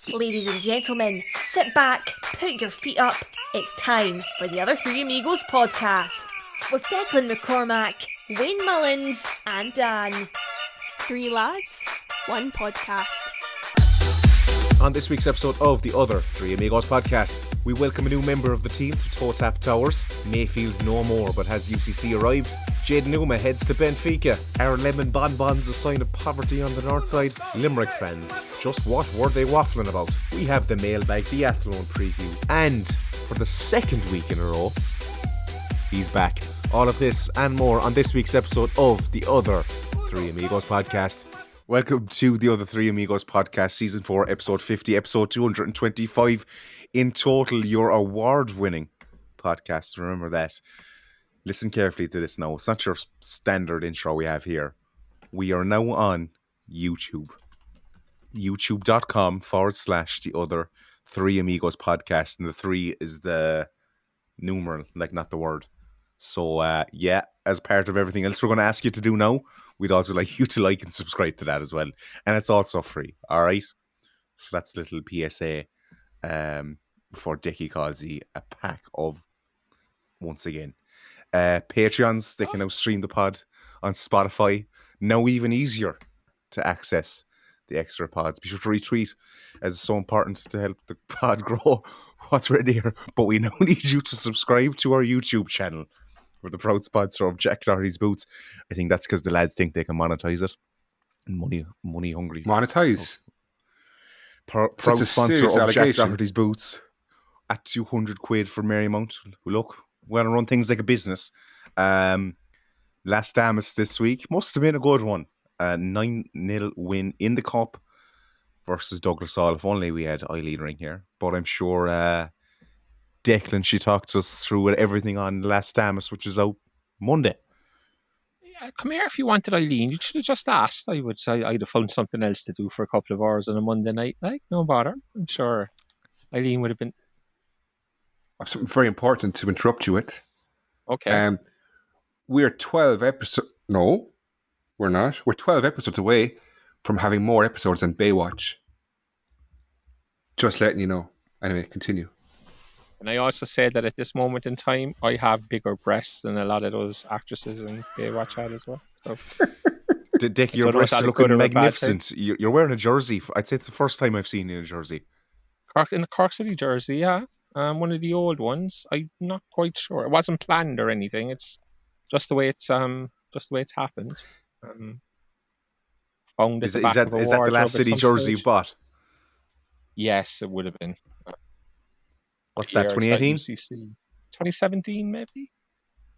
Ladies and gentlemen, sit back, put your feet up. It's time for the Other Three Amigos podcast with Declan McCormack, Wayne Mullins, and Dan. Three lads, one podcast. On this week's episode of the Other Three Amigos podcast, we welcome a new member of the team to TOTAP Towers. Mayfield no more, but has UCC arrived? Jade Numa heads to Benfica. Are lemon bonbons a sign of poverty on the north side? Limerick fans, just what were they waffling about? We have the Mailbag, the Athlone preview, and for the second week in a row, he's back. All of this and more on this week's episode of the Other Three Amigos podcast. Welcome to the Other Three Amigos podcast, season 4, episode 50, episode 225 in total. Your award-winning podcast. Remember that. Listen carefully to this now. It's not your standard intro we have here. We are now on YouTube. YouTube.com/the Other Three Amigos podcast. And the 3 is the numeral, like not the word. So, as part of everything else we're going to ask you to do now, we'd also like you to like and subscribe to that as well. And it's also free, all right? So that's a little PSA before Dickie calls you a pack of, once again, Patreons. They can now stream the pod on Spotify. Now even easier to access the extra pods. Be sure to retweet, as it's so important to help the pod grow what's right here. But we now need you to subscribe to our YouTube channel. We're the proud sponsor of Jack Doherty's Boots. I think that's because the lads think they can monetize it. Money hungry. Monetize? Proud sponsor of Jack Doherty's Boots at 200 quid for Marymount. Look, we're going to run things like a business. Last Damas this week must have been a good one. 9-0 win in the Cup versus Douglas Hall. If only we had Eileen Ring here. But I'm sure Declan, she talked us through everything on Last Damas, which is out Monday. Yeah, come here if you wanted, Eileen. You should have just asked. I would say I'd have found something else to do for a couple of hours on a Monday night. Like, no bother. I'm sure Eileen would have been. I have something very important to interrupt you with. Okay. We're 12 episodes. No, we're not. We're 12 episodes away from having more episodes than Baywatch. Just letting you know. Anyway, continue. And I also said that at this moment in time, I have bigger breasts than a lot of those actresses in Baywatch had as well. So, Dick, your breasts are looking magnificent. You're wearing a jersey. I'd say it's the first time I've seen you in a jersey. In the Cork City jersey, yeah. One of the old ones. I'm not quite sure. It wasn't planned or anything. It's just the way it's happened. Found is that the last City jersey you bought? Yes, it would have been. What's that, 2018? UCC. 2017, maybe?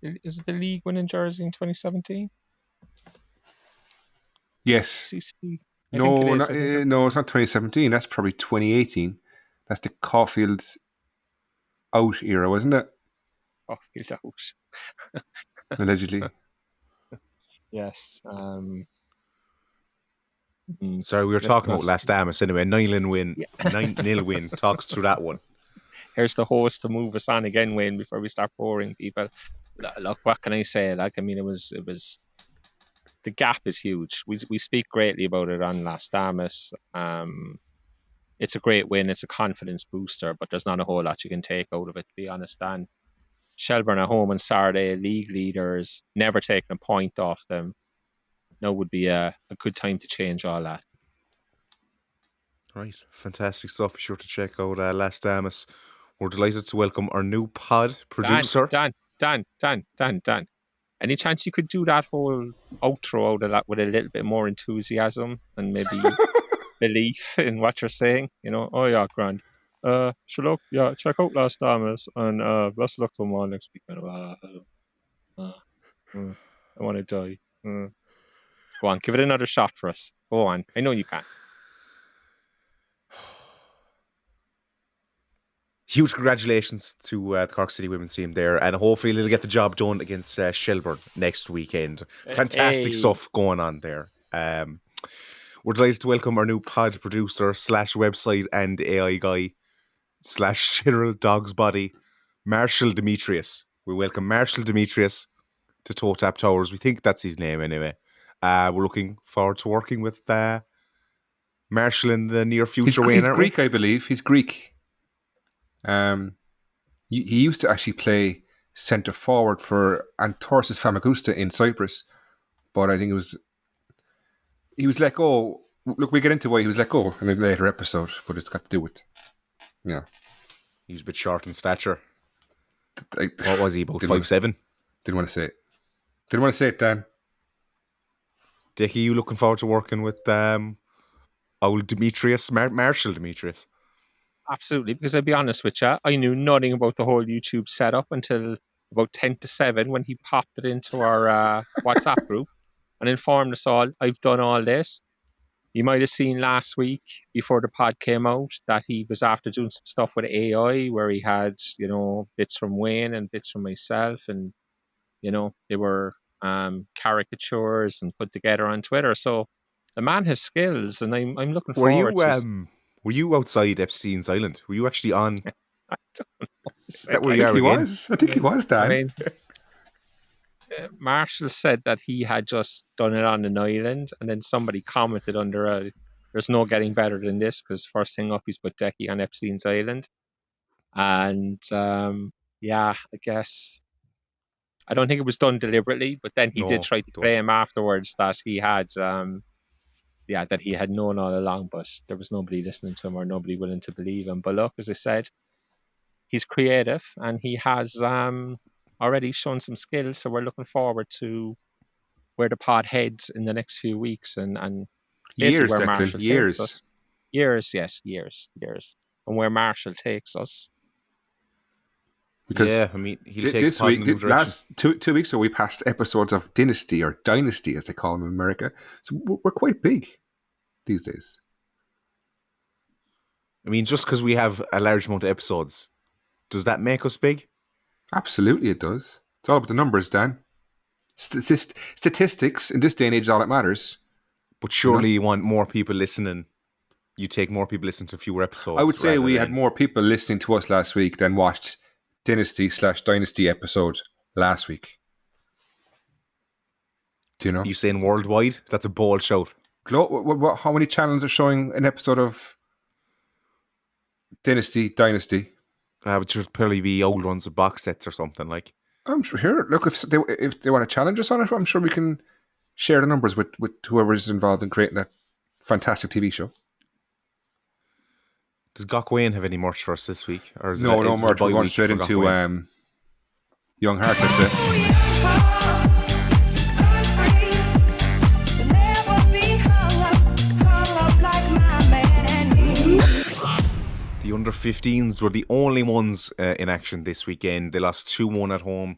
Is it the league winning jersey in 2017? Yes. UCC. No, it's not 2017. That's probably 2018. That's the Caulfield out era, wasn't it? Caulfield out. Allegedly. Yes. Sorry, we were talking about Last Damas anyway. 9-0 win. Yeah. 9-0 win. Talk us through that one. Here's the host to move us on again, Wayne, before we start boring people. Look, what can I say? Like, I mean, it was. The gap is huge. We speak greatly about it on Last Damas. It's a great win. It's a confidence booster, but there's not a whole lot you can take out of it, to be honest. Dan, Shelburne at home on Saturday, league leaders, never taking a point off them. Now would be a good time to change all that. Right, fantastic stuff. Be sure to check out Last Damas. We're delighted to welcome our new pod producer. Dan. Any chance you could do that whole outro out of that with a little bit more enthusiasm and maybe belief in what you're saying? You know, oh yeah, grand. Look, yeah, check out Last Damas and best of luck to them all next week. I want to die. Go on, give it another shot for us. Go on, I know you can. Huge congratulations to the Cork City women's team there, and hopefully they'll get the job done against Shelburne next weekend. Fantastic stuff going on there. We're delighted to welcome our new pod producer / website and AI guy / general dog's body, Marshall Demetrius. We welcome Marshall Demetrius to TOTAP Towers. We think that's his name anyway. We're looking forward to working with Marshall in the near He's, future, Wayne, he's aren't Greek, I believe. He's Greek. He used to actually play centre forward for Antorsis Famagusta in Cyprus, but I think he was let go. Look, we get into why he was let go in a later episode, but it's got to do with, He was a bit short in stature. I, What was he, about Didn't 5'7"? Didn't want to say it. Didn't want to say it, Dan. Dickie, you looking forward to working with old Demetrius, Marshall Demetrius? Absolutely, because I'll be honest with you, I knew nothing about the whole YouTube setup until about 10 to 7 when he popped it into our WhatsApp group and informed us all, I've done all this. You might have seen last week before the pod came out that he was after doing some stuff with AI where he had, bits from Wayne and bits from myself, and, they were caricatures and put together on Twitter. So the man has skills, and I'm looking forward to... Were you outside Epstein's Island? Were you actually on? I don't know. Is that I where you think are he again? was. I think he was, Dan. I mean, Marshall said that he had just done it on an island, and then somebody commented under there's no getting better than this, because first thing up he's put Decky on Epstein's Island. And I guess I don't think it was done deliberately, but then he did try to claim afterwards that he had that he had known all along, but there was nobody listening to him or nobody willing to believe him. But look, as I said, he's creative and he has already shown some skills, so we're looking forward to where the pod heads in the next few weeks and years, where Declan, Marshall years. takes us. Years. And where Marshall takes us. Because he'll take this pod in week, a new direction. last 2 weeks ago, we passed episodes of Dynasty or Dynasty, as they call them in America. So we're quite big these days. Just because we have a large amount of episodes, does that make us big? Absolutely, it does. It's all about the numbers, Dan. Statistics in this day and age is all that matters. But surely you want more people listening. You take more people listening to fewer episodes. I would say we had more people listening to us last week than watched Dynasty/Dynasty episode last week. Do you know? You saying worldwide? That's a bold shout. How many channels are showing an episode of Dynasty? It should probably be old ones with box sets or something like. I'm sure. Look, if they want to challenge us on it, I'm sure we can share the numbers with whoever's involved in creating that fantastic TV show. Does Gok Wayne have any merch for us this week? Or is no merch. We're going straight into Young Heart, that's it. The under-15s were the only ones in action this weekend. They lost 2-1 at home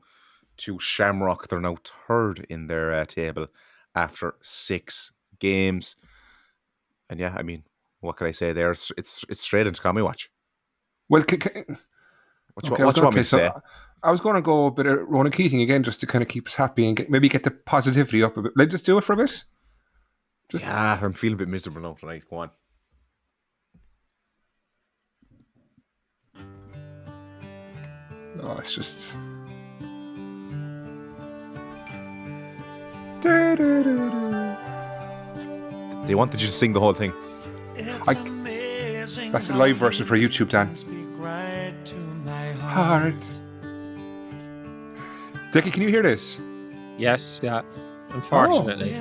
to Shamrock. They're now third in their table after 6 games. And what can I say there? It's straight into Comedy Watch. Well, what you want me to say? I was going to go a bit of Ronan Keating again, just to kind of keep us happy and maybe get the positivity up a bit. Let's just do it for a bit. I'm feeling a bit miserable now tonight. Go on. Oh, it's just... They wanted you to sing the whole thing. That's the live version for YouTube, Dan. Heart. Dickie, can you hear this? Yes, yeah. Unfortunately.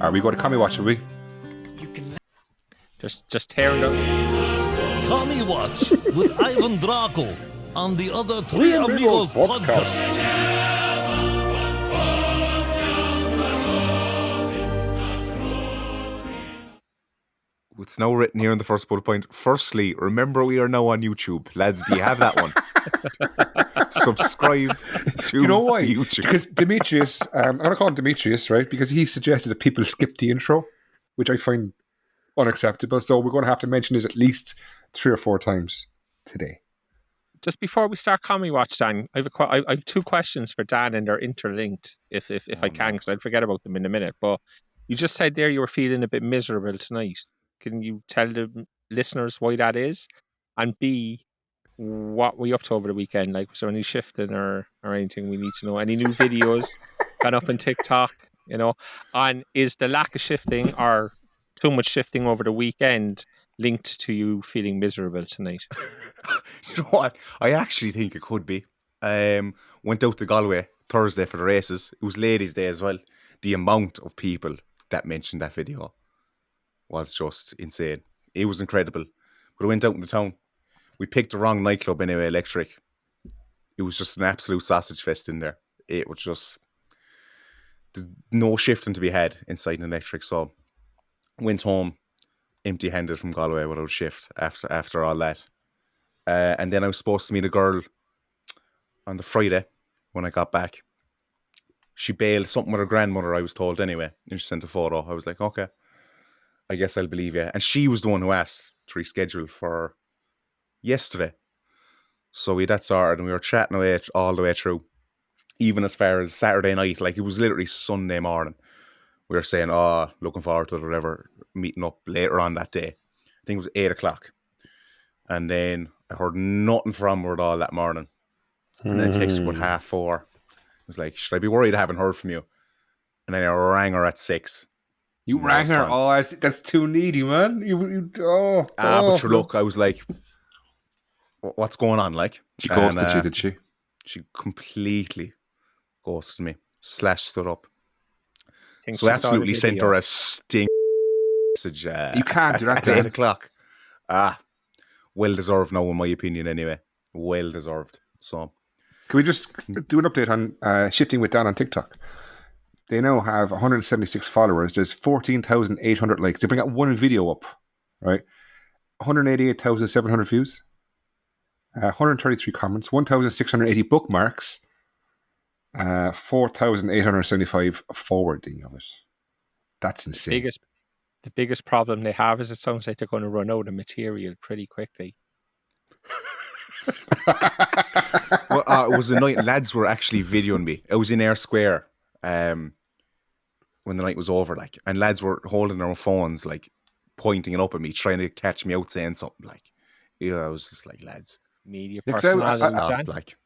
Are we going to Comedy Watch, will we? Just tear it up. Comedy Watch with Ivan Draco on the other Three Amigos podcast. It's now written here in the first bullet point. Firstly, remember we are now on YouTube. Lads, do you have that one? Subscribe to Do you know why? YouTube. Because Demetrius, I'm going to call him Demetrius, right? Because he suggested that people skip the intro, which I find unacceptable. So we're going to have to mention this at least 3 or 4 times today. Just before we start Comedy Watch, Dan, I have 2 questions for Dan, and they're interlinked, if I can, because I'd forget about them in a minute. But you just said there you were feeling a bit miserable tonight. Can you tell the listeners why that is? And B, what were you up to over the weekend? Like, was there any shifting or anything we need to know? Any new videos gone up on TikTok? And is the lack of shifting or too much shifting over the weekend linked to you feeling miserable tonight? You know what? I actually think it could be. Went out to Galway Thursday for the races. It was Ladies' Day as well. The amount of people that mentioned that video was just insane. It was incredible. But I went out in the town. We picked the wrong nightclub anyway, Electric. It was just an absolute sausage fest in there. It was just no shifting to be had inside an Electric. So went home empty-handed from Galway without a shift after all that. And then I was supposed to meet a girl on the Friday when I got back. She bailed something with her grandmother, I was told anyway. And she sent a photo. I was like, okay, I guess I'll believe you. And she was the one who asked to reschedule for yesterday. So we had that sorted and we were chatting away all the way through. Even as far as Saturday night, like it was literally Sunday morning. We were saying, looking forward to it or whatever, meeting up later on that day. I think it was 8 o'clock. And then I heard nothing from her at all that morning. And then I texted about 4:30. I was like, should I be worried I haven't heard from you? And then I rang her at 6. You rang her? Oh, that's too needy, man. But look, I was like, what's going on? Like, she ghosted you, did she? She completely ghosted me. Stood up. So I absolutely sent her a stink message. You can't do that at 8 o'clock. Well deserved now, in my opinion, anyway. Well deserved. So, can we just do an update on Shifting with Dan on TikTok? They now have 176 followers. There's 14,800 likes. They bring out one video up, right? 188,700 views. 133 comments. 1,680 bookmarks. 4,875 forwarding of it. That's insane. The biggest problem they have is it sounds like they're going to run out of material pretty quickly. Well, it was a night. Lads were actually videoing me. I was in Air Square when the night was over, like, and lads were holding their phones, like, pointing it up at me, trying to catch me out saying something. Like, I was just like, lads, media personality. Like,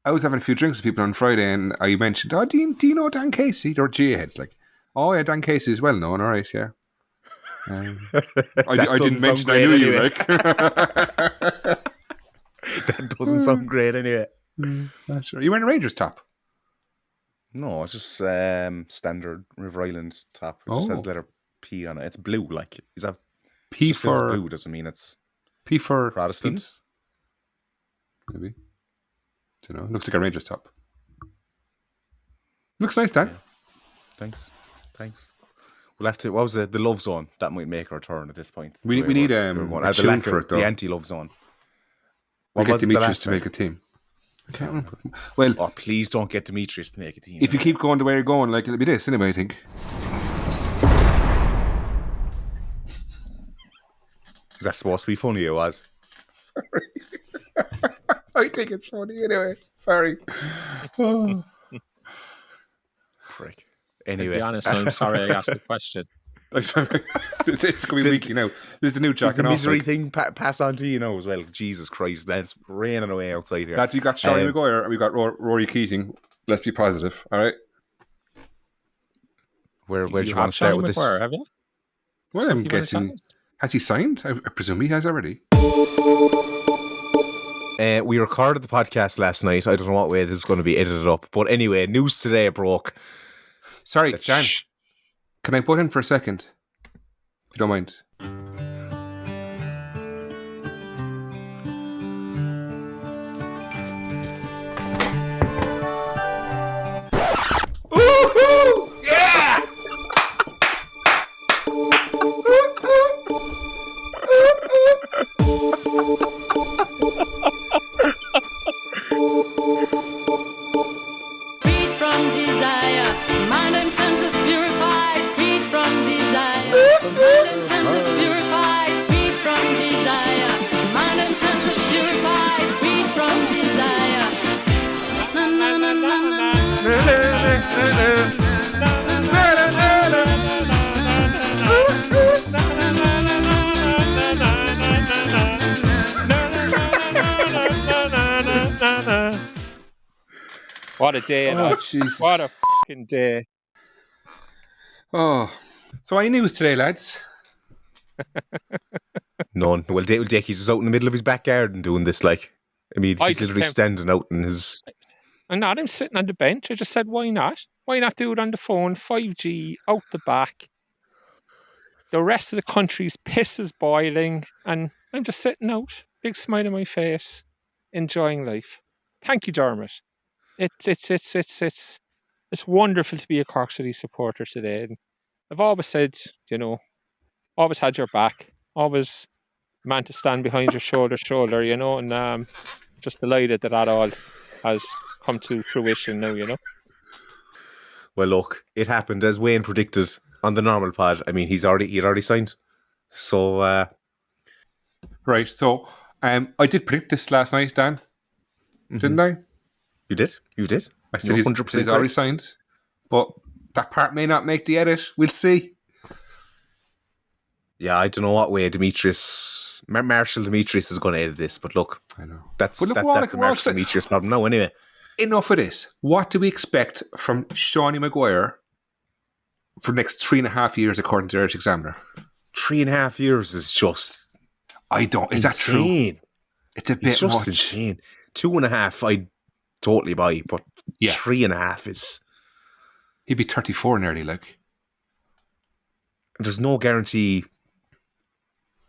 I was having a few drinks with people on Friday, and I mentioned, do you know Dan Casey? They're G-heads, like, oh yeah, Dan Casey is well known. All right, yeah. I didn't mention I knew anyway. You, like. That doesn't sound great anyway. Not sure. You wearing a Rangers top? No, it's just standard River Island top. It just has letter P on it. It's blue, like. Is that P for blue? Doesn't mean it's P for Protestants. Maybe. Don't know. Looks like a Rangers top. Looks nice, Dan. Yeah. Thanks. We'll have to. What was it? The Love Zone. That might make our turn at this point. We need a tune for it, though. The anti-Love Zone. We get Demetrius to make a team. I can't remember. Well, please don't get Demetrius to make a team. If you keep going the way you're going, like, it'll be this anyway, I think. Is that supposed to be funny? It was. Sorry. I think it's funny anyway. Sorry. Prick. Anyway. To be honest, I'm sorry I asked the question. It's going to be weekly now. This is the new jacking off. The misery like. thing pass on to you now as well. Jesus Christ, it's raining away outside here. Lads, we got Sean Maguire and we got Rory Keating. Let's be positive, all right? Where do you want to start with Maguire, this? Have you? Well, I'm guessing. Has he signed? I presume he has already. We recorded the podcast last night. I don't know what way this is going to be edited up. But anyway, news today broke. Sorry, Dan. Can I put in for a second? If you don't mind. Woohoo! Yeah! Freed from desire, mind and senses purified. Freed from desire, mind and senses purified. Freed from desire, mind and senses purified. Freed from desire. Na na na na na What a day, Jesus. What a fucking day. Oh, so any news today, lads? None. Well, Dickie's just out in the middle of his back garden doing this, like. I mean, I he's just literally came- standing out in his... I'm not. I'm sitting on the bench. I just said, why not? Why not do it on the phone? 5G, out the back. The rest of the country's piss is boiling, and I'm just sitting out, big smile on my face, enjoying life. Thank you, Dermot. It's wonderful to be a Cork City supporter today. And I've always said, always had your back, always man to stand behind your shoulder, and just delighted that all has come to fruition now. Well, look, it happened as Wayne predicted on the normal pod. I mean, he'd already signed. So, Right, so I did predict this last night, Dan. Didn't I? You did. I said he's 100% already correct. signed. But that part may not make the edit. We'll see. Yeah, I don't know what way Marshall Demetrius is going to edit this, but look, I know. that's But look, that's a we're all Marshall set. Demetrius problem now anyway. Enough of this. What do we expect from Shawnee Maguire for the next 3.5 years, according to the Irish Examiner? 3.5 years is just I don't. Is that true? insane. It's a It's bit just much. insane. 2.5, I totally buy, but Yeah. 3.5 is... He'd be 34 nearly, like. There's no guarantee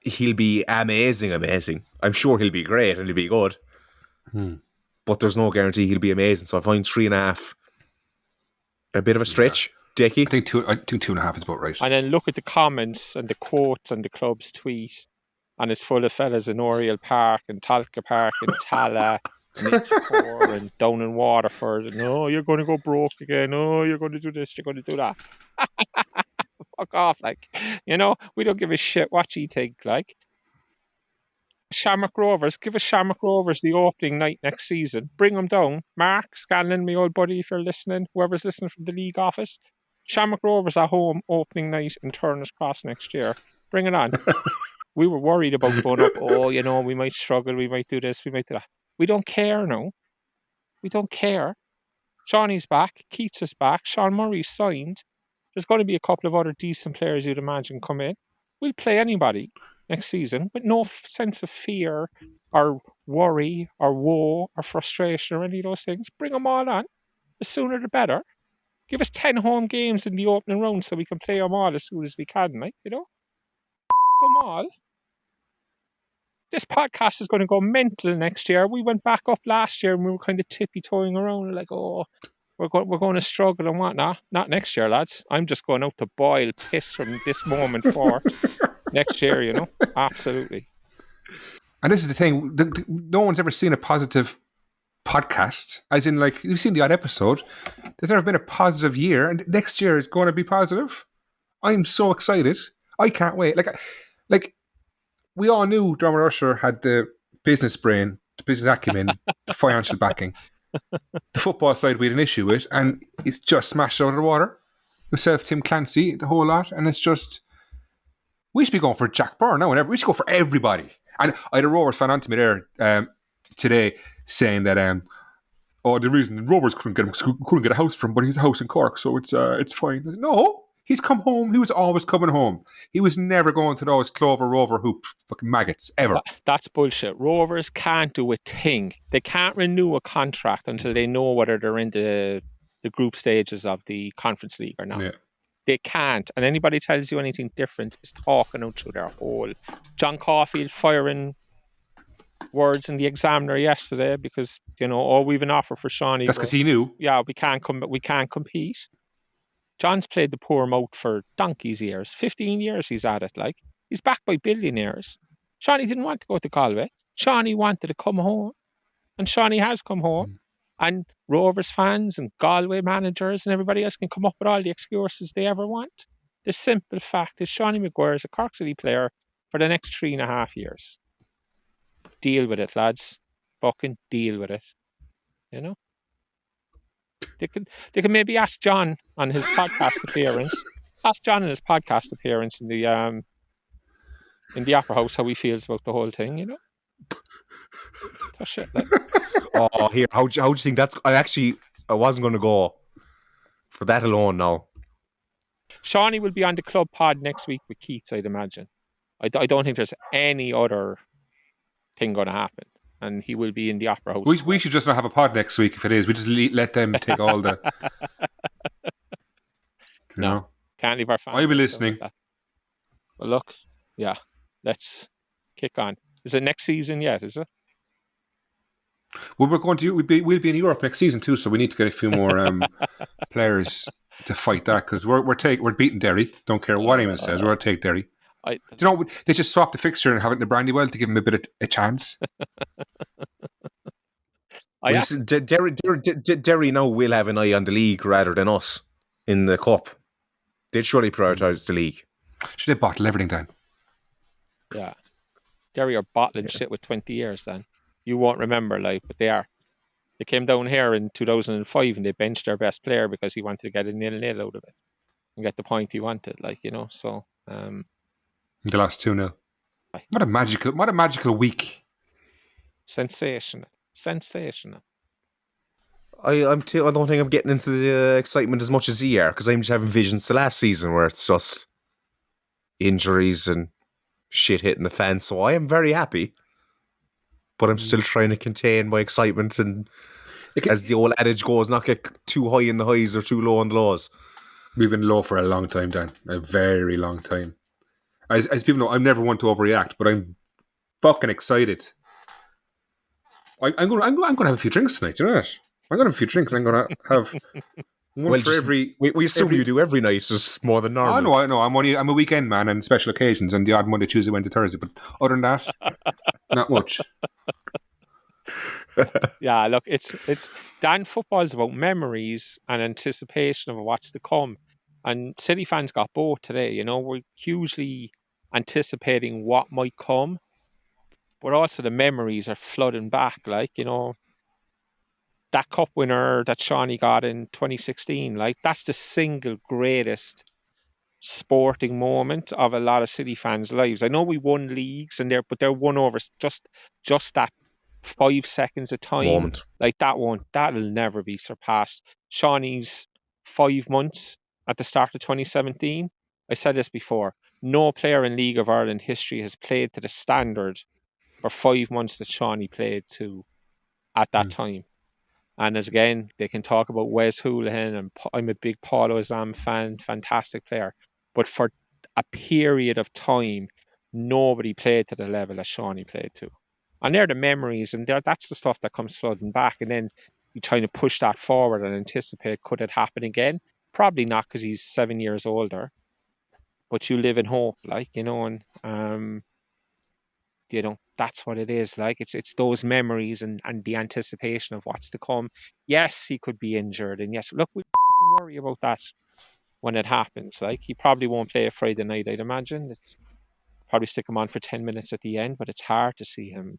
he'll be amazing. I'm sure he'll be great and he'll be good. But there's no guarantee he'll be amazing. So I find 3.5 a bit of a stretch. Dickie? I think 2.5 is about right. And then look at the comments and the quotes on the club's tweet, and it's full of fellas in Oriel Park and Talca Park and Tala and Inchicore and down in Waterford. And, oh, you're going to go broke again. Oh, you're going to do this. You're going to do that. Fuck off, like. We don't give a shit what you think, like. Shamrock Rovers, give us Shamrock Rovers the opening night next season. Bring them down. Mark, Scanlon, my old buddy, if you're listening, whoever's listening from the league office. Shamrock Rovers at home opening night in Turner's Cross next year. Bring it on. We were worried about going up. Oh, we might struggle. We might do this. We might do that. We don't care now. We don't care. Shawnee's back. Keats is back. Sean Murray's signed. There's going to be a couple of other decent players you'd imagine come in. We'll play anybody next season with no sense of fear or worry or woe or frustration or any of those things. Bring them all on. The sooner the better. Give us 10 home games in the opening round so we can play them all as soon as we can, like, them all. This podcast is going to go mental next year. We went back up last year and we were kind of tippy-toeing around like, oh, we're going to struggle and whatnot. Not next year, lads. I'm just going out to boil piss from this moment forward. Next year, Absolutely. And this is the thing. No one's ever seen a positive podcast, as in, like, you've seen the odd episode. There's never been a positive year, and next year is going to be positive. I'm so excited. I can't wait. Like we all knew Dermot Usher had the business brain, the business acumen, the financial backing. The football side we had an issue with, and it's just smashed out of the water. Himself, Tim Clancy, the whole lot, and it's just, we should be going for Jack Byrne now, and we should go for everybody. And I had a Rovers fan on to me there today saying that the reason the Rovers couldn't get a house from, but he's a house in Cork, so it's fine. I said, no, he's come home. He was always coming home. He was never going to those Clover Rover hoop fucking maggots ever. That's bullshit. Rovers can't do a thing. They can't renew a contract until they know whether they're in the group stages of the Conference League or not. Yeah. They can't. And anybody tells you anything different is talking out through their hole. John Caulfield firing words in the Examiner yesterday because, we've an offer for Shawnee. That's because he knew. Yeah, we can't compete. John's played the poor moat for donkey's years. 15 years he's at it, like. He's backed by billionaires. Shawnee didn't want to go to Galway. Shawnee wanted to come home. And Shawnee has come home. And Rovers fans and Galway managers and everybody else can come up with all the excuses they ever want. The simple fact is Shawnee Maguire is a Cork City player for the next 3.5 years. Deal with it, lads. Fucking deal with it. They can maybe ask John on his podcast appearance. Ask John in his podcast appearance in the Opera House how he feels about the whole thing, That's shit, like. Oh, here, how do you think that's... I wasn't going to go for that alone now. Shawnee will be on the club pod next week with Keats, I'd imagine. I don't think there's any other thing going to happen. And he will be in the Opera House. We should just not have a pod next week if it is. We just let them take all the... No, can't leave our fans. I'll be listening. Like well, look, yeah, let's kick on. Is it next season yet, is it? Well, we'll be in Europe next season too, so we need to get a few more players to fight that, because we're beating Derry. Don't care what anyone says, we're going to take Derry. Do you know, they just swapped the fixture and have it in the Brandywell to give them a bit of a chance. Derry now will have an eye on the league rather than us in the cup. They'd surely prioritise the league. Should they bottle everything down? Yeah. Derry are bottling shit with 20 years then. You won't remember, but they are. They came down here in 2005 and they benched their best player because he wanted to get a 0-0 out of it and get the point he wanted, so... The last 2-0. What a magical week. Sensational. I don't think I'm getting into the excitement as much as you are, because I'm just having visions to last season where it's just injuries and shit hitting the fan. So I am very happy, but I'm still trying to contain my excitement and, as the old adage goes, not get too high in the highs or too low on the lows. We've been low for a long time, Dan. A very long time. As people know, I'm never one to overreact, but I'm fucking excited. I'm going to have a few drinks tonight. You know that? I'm going to have a few drinks. I'm going to have one for every. We assume you do every night, just more than normal. I know. I'm a weekend man on special occasions and the odd Monday, Tuesday, Wednesday, Thursday. But other than that, not much. Yeah, look, it's Dan. Football's about memories and anticipation of what's to come. And City fans got both today. We're hugely anticipating what might come, but also the memories are flooding back. That cup winner that Shawnee got in 2016, that's the single greatest sporting moment of a lot of City fans' lives. I know we won leagues but they're won over just that 5 seconds of time. Moment. That'll never be surpassed. Shawnee's 5 months at the start of 2017, I said this before, no player in League of Ireland history has played to the standard for 5 months that Shawnee played to at that time. And as again, they can talk about Wes Houlihan, and I'm a big Paul Ozam fan, fantastic player. But for a period of time, nobody played to the level that Shawnee played to. And they're the memories, and that's the stuff that comes flooding back. And then you trying to push that forward and anticipate, could it happen again? Probably not, because he's 7 years older. But you live in hope, and that's what it is. It's those memories and the anticipation of what's to come. Yes, he could be injured, and yes, look, we worry about that when it happens. He probably won't play a Friday night, I'd imagine. It's probably stick him on for 10 minutes at the end, but it's hard to see him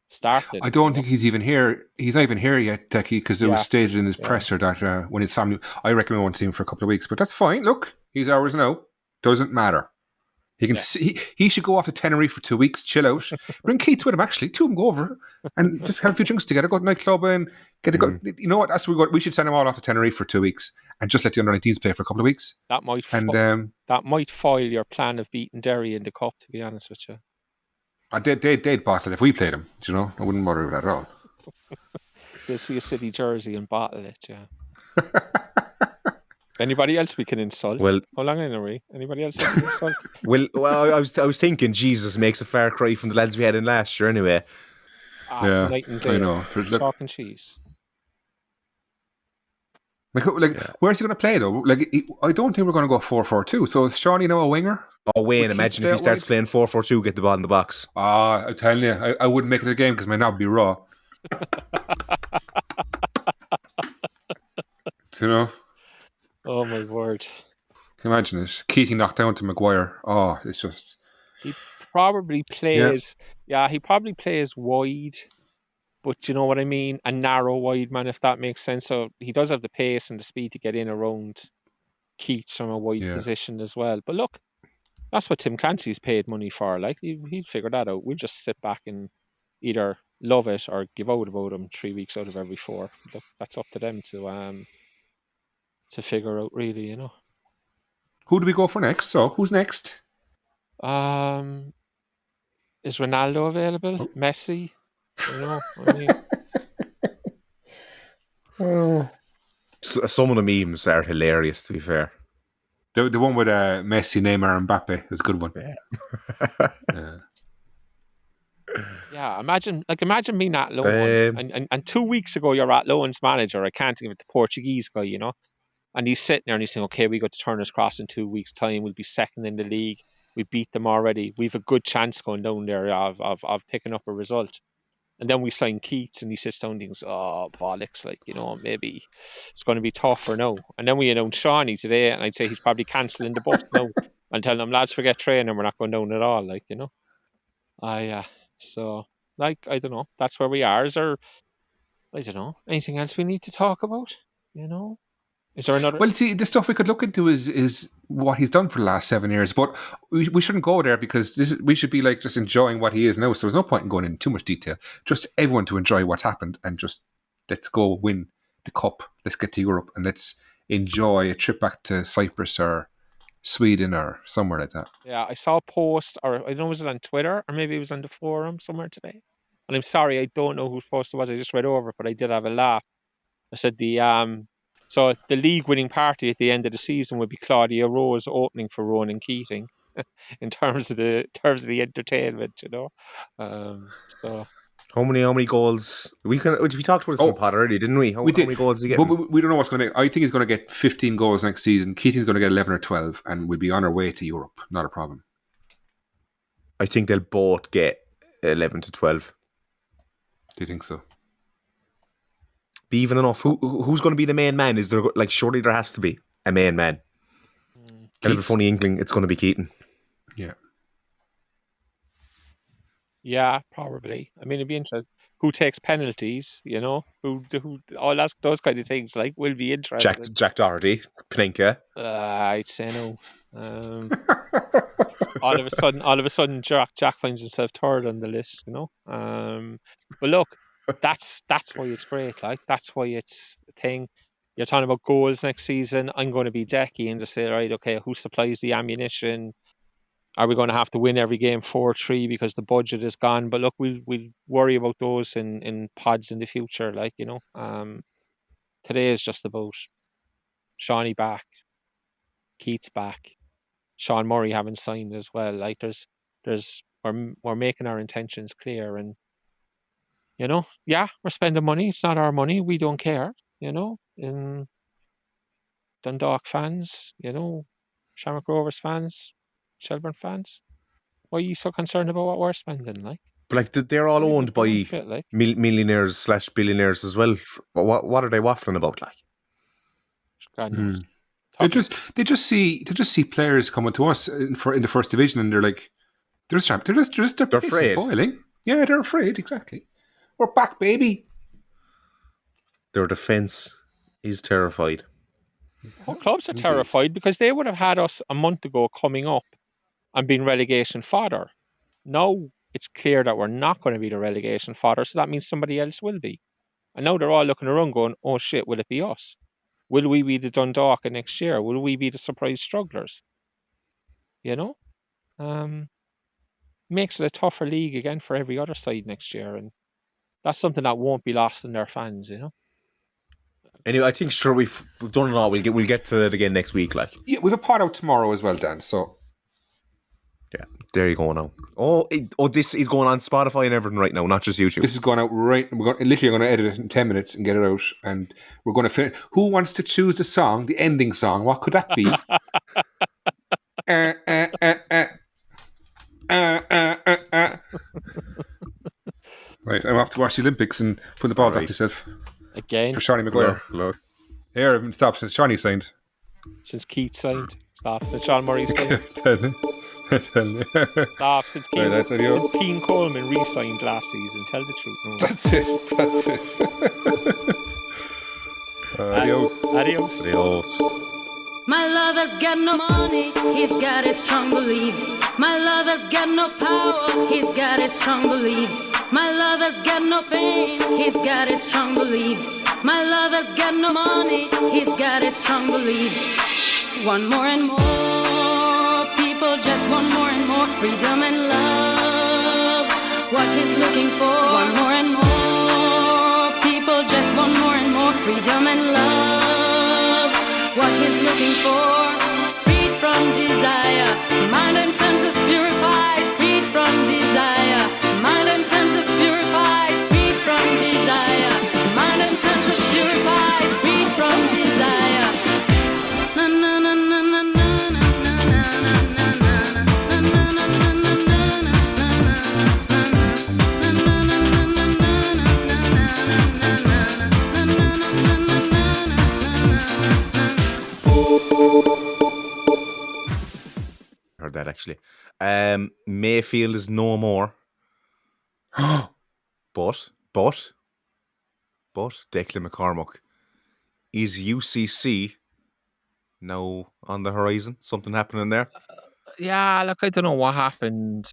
starting. I don't think he's even here. He's not even here yet, Decky, because it was stated in his presser that when his family, I reckon we won't see him for a couple of weeks, but that's fine. Look, he's ours now. Doesn't matter. He can see, he should go off to Tenerife for 2 weeks, chill out. Bring Keats with him, actually. Two of them go over and just have a few drinks together, go to nightclub and get a go. You know what? That's what we should send them all off to Tenerife for 2 weeks and just let the under-19s play for a couple of weeks. That might foil your plan of beating Derry in the cup, to be honest with you. They'd bottle it if we played them. Do you know? I wouldn't bother with that at all. They'll see a City jersey and bottle it, yeah. Anybody else we can insult? Well, how long are we? Anybody else we can insult? Well, I was thinking Jesus makes a far cry from the lads we had in last year anyway. It's night and day. I know. Chalk and cheese. Where's he going to play though? I don't think we're going to go 4-4-2. So is Shawnee now a winger? Oh, Wayne, imagine if he starts playing 4-4-2, get the ball in the box. I'm telling you, I wouldn't make it a game because my knob would be raw. Do you know? Oh my word. Can you imagine it? Keating knocked down to Maguire. Oh, it's just... He probably plays... Yeah, he probably plays wide, but you know what I mean? A narrow wide man, if that makes sense. So he does have the pace and the speed to get in around Keats from a wide position as well. But look, that's what Tim Clancy's paid money for. He'd figure that out. We'll just sit back and either love it or give out about him 3 weeks out of every 4. Look, that's up to them to figure out, really, you know. Who do we go for next? So, who's next? Is Ronaldo available? Messi? You know, I mean, Some of the memes are hilarious, to be fair. The one with Messi, Neymar, and Mbappe is a good one. yeah. Imagine being Athlone, and 2 weeks ago you're Athlone's manager. I can't think of it, the Portuguese guy, you know, and he's sitting there and he's saying, "Okay, we got to Turner's Cross in 2 weeks' time. We'll be second in the league. We beat them already. We've a good chance going down there of picking up a result." And then we sign Keats, and he sits down and thinks, "Oh, bollocks, like, you know, maybe it's going to be tougher now." And then we announced Shawnee today, and I'd say he's probably cancelling the bus now and telling them, "Lads, forget training, we're not going down at all," like, you know. So, like, I don't know. That's where we are. Is there, I don't know, anything else we need to talk about, you know? Is there another? Well, see, the stuff we could look into is what he's done for the last 7 years, but we shouldn't go there because we should be like just enjoying what he is now. So there's no point in going into too much detail. Just everyone to enjoy what's happened and just let's go win the cup. Let's get to Europe and let's enjoy a trip back to Cyprus or Sweden or somewhere like that. Yeah, I saw a post, or I don't know, was it on Twitter or maybe it was on the forum somewhere today. And I'm sorry, I don't know whose post it was. I just read over it, but I did have a laugh. I said so the league winning party at the end of the season would be Claudia Rose opening for Ronan Keating in terms of the entertainment, you know. So how many goals? We talked about this in the pod already, didn't we? How many goals did he get? But we don't know what's going to make. I think he's going to get 15 goals next season. Keating's going to get 11 or 12, and we'll be on our way to Europe. Not a problem. I think they'll both get 11 to 12. Do you think so? Be even enough. Who's going to be the main man? Is there, like, surely there has to be a main man. I have a funny inkling it's going to be Keating. Yeah, probably. I mean, it'd be interesting. Who takes penalties? You know, who all those kind of things. Like, will be interesting. Jack Doherty, Klinka. I'd say no. All of a sudden, Jack finds himself third on the list. You know. But look, that's why it's great. Like, that's why it's the thing. You're talking about goals next season. I'm going to be Decky and just say, right, okay, who supplies the ammunition? Are we going to have to win every game 4-3 because the budget is gone? But look, we'll worry about those in pods in the future. Like, you know, today is just about Shawnee back, Keats back, Sean Murray having signed as well. Like, we're making our intentions clear, and you know, yeah, we're spending money. It's not our money. We don't care. You know, in Dundalk fans, you know, Shamrock Rovers fans, Shelburne fans, why are you so concerned about what we're spending? Like, but like, they're all owned by millionaires / billionaires as well. What are they waffling about? Like, they just see players coming to us in the first division, and they're like, they're afraid. Boiling. Yeah, they're afraid. Exactly. We're back, baby. Their defence is terrified. All clubs are terrified because they would have had us a month ago coming up and being relegation fodder. Now it's clear that we're not going to be the relegation fodder, so that means somebody else will be. And now they're all looking around going, oh shit, will it be us? Will we be the Dundalk next year? Will we be the surprise strugglers? You know? Makes it a tougher league again for every other side next year, and that's something that won't be lost in their fans, you know? Anyway, I think sure we've done it all. We'll get to it again next week. Like, yeah, we've a pod out tomorrow as well, Dan. So yeah, there you go now. This is going on Spotify and everything right now, not just YouTube. This is going out right. We're literally going to edit it in 10 minutes and get it out, and we're going to finish. Who wants to choose the song, the ending song? What could that be? Right, I'm off to watch the Olympics and put the balls off yourself. Again? For Shawnee Maguire. Look. Here, I haven't stopped since Shawnee signed. Since Keith signed. Stop. Since Sean Murray signed. Tell me. Stop. Since Keane Coleman re-signed last season. Tell the truth. No. That's it. Adios. My lover's got no money, he's got his strong beliefs. My lover's got no power, he's got his strong beliefs. My lover's got no fame, he's got his strong beliefs. My lover's got no money, he's got his strong beliefs. One more and more people just want more and more freedom and love. What he's looking for, want more and more. People just want more and more freedom and love. What he's looking for, freed from desire. Mind and senses purified, freed from desire. Mind and senses purified, freed from desire. Mind and senses purified, freed from desire. Na na na na na na na na na Heard that actually. Mayfield is no more. but Declan McCormack, is UCC now on the horizon? Something happening there? Yeah, look, I don't know what happened.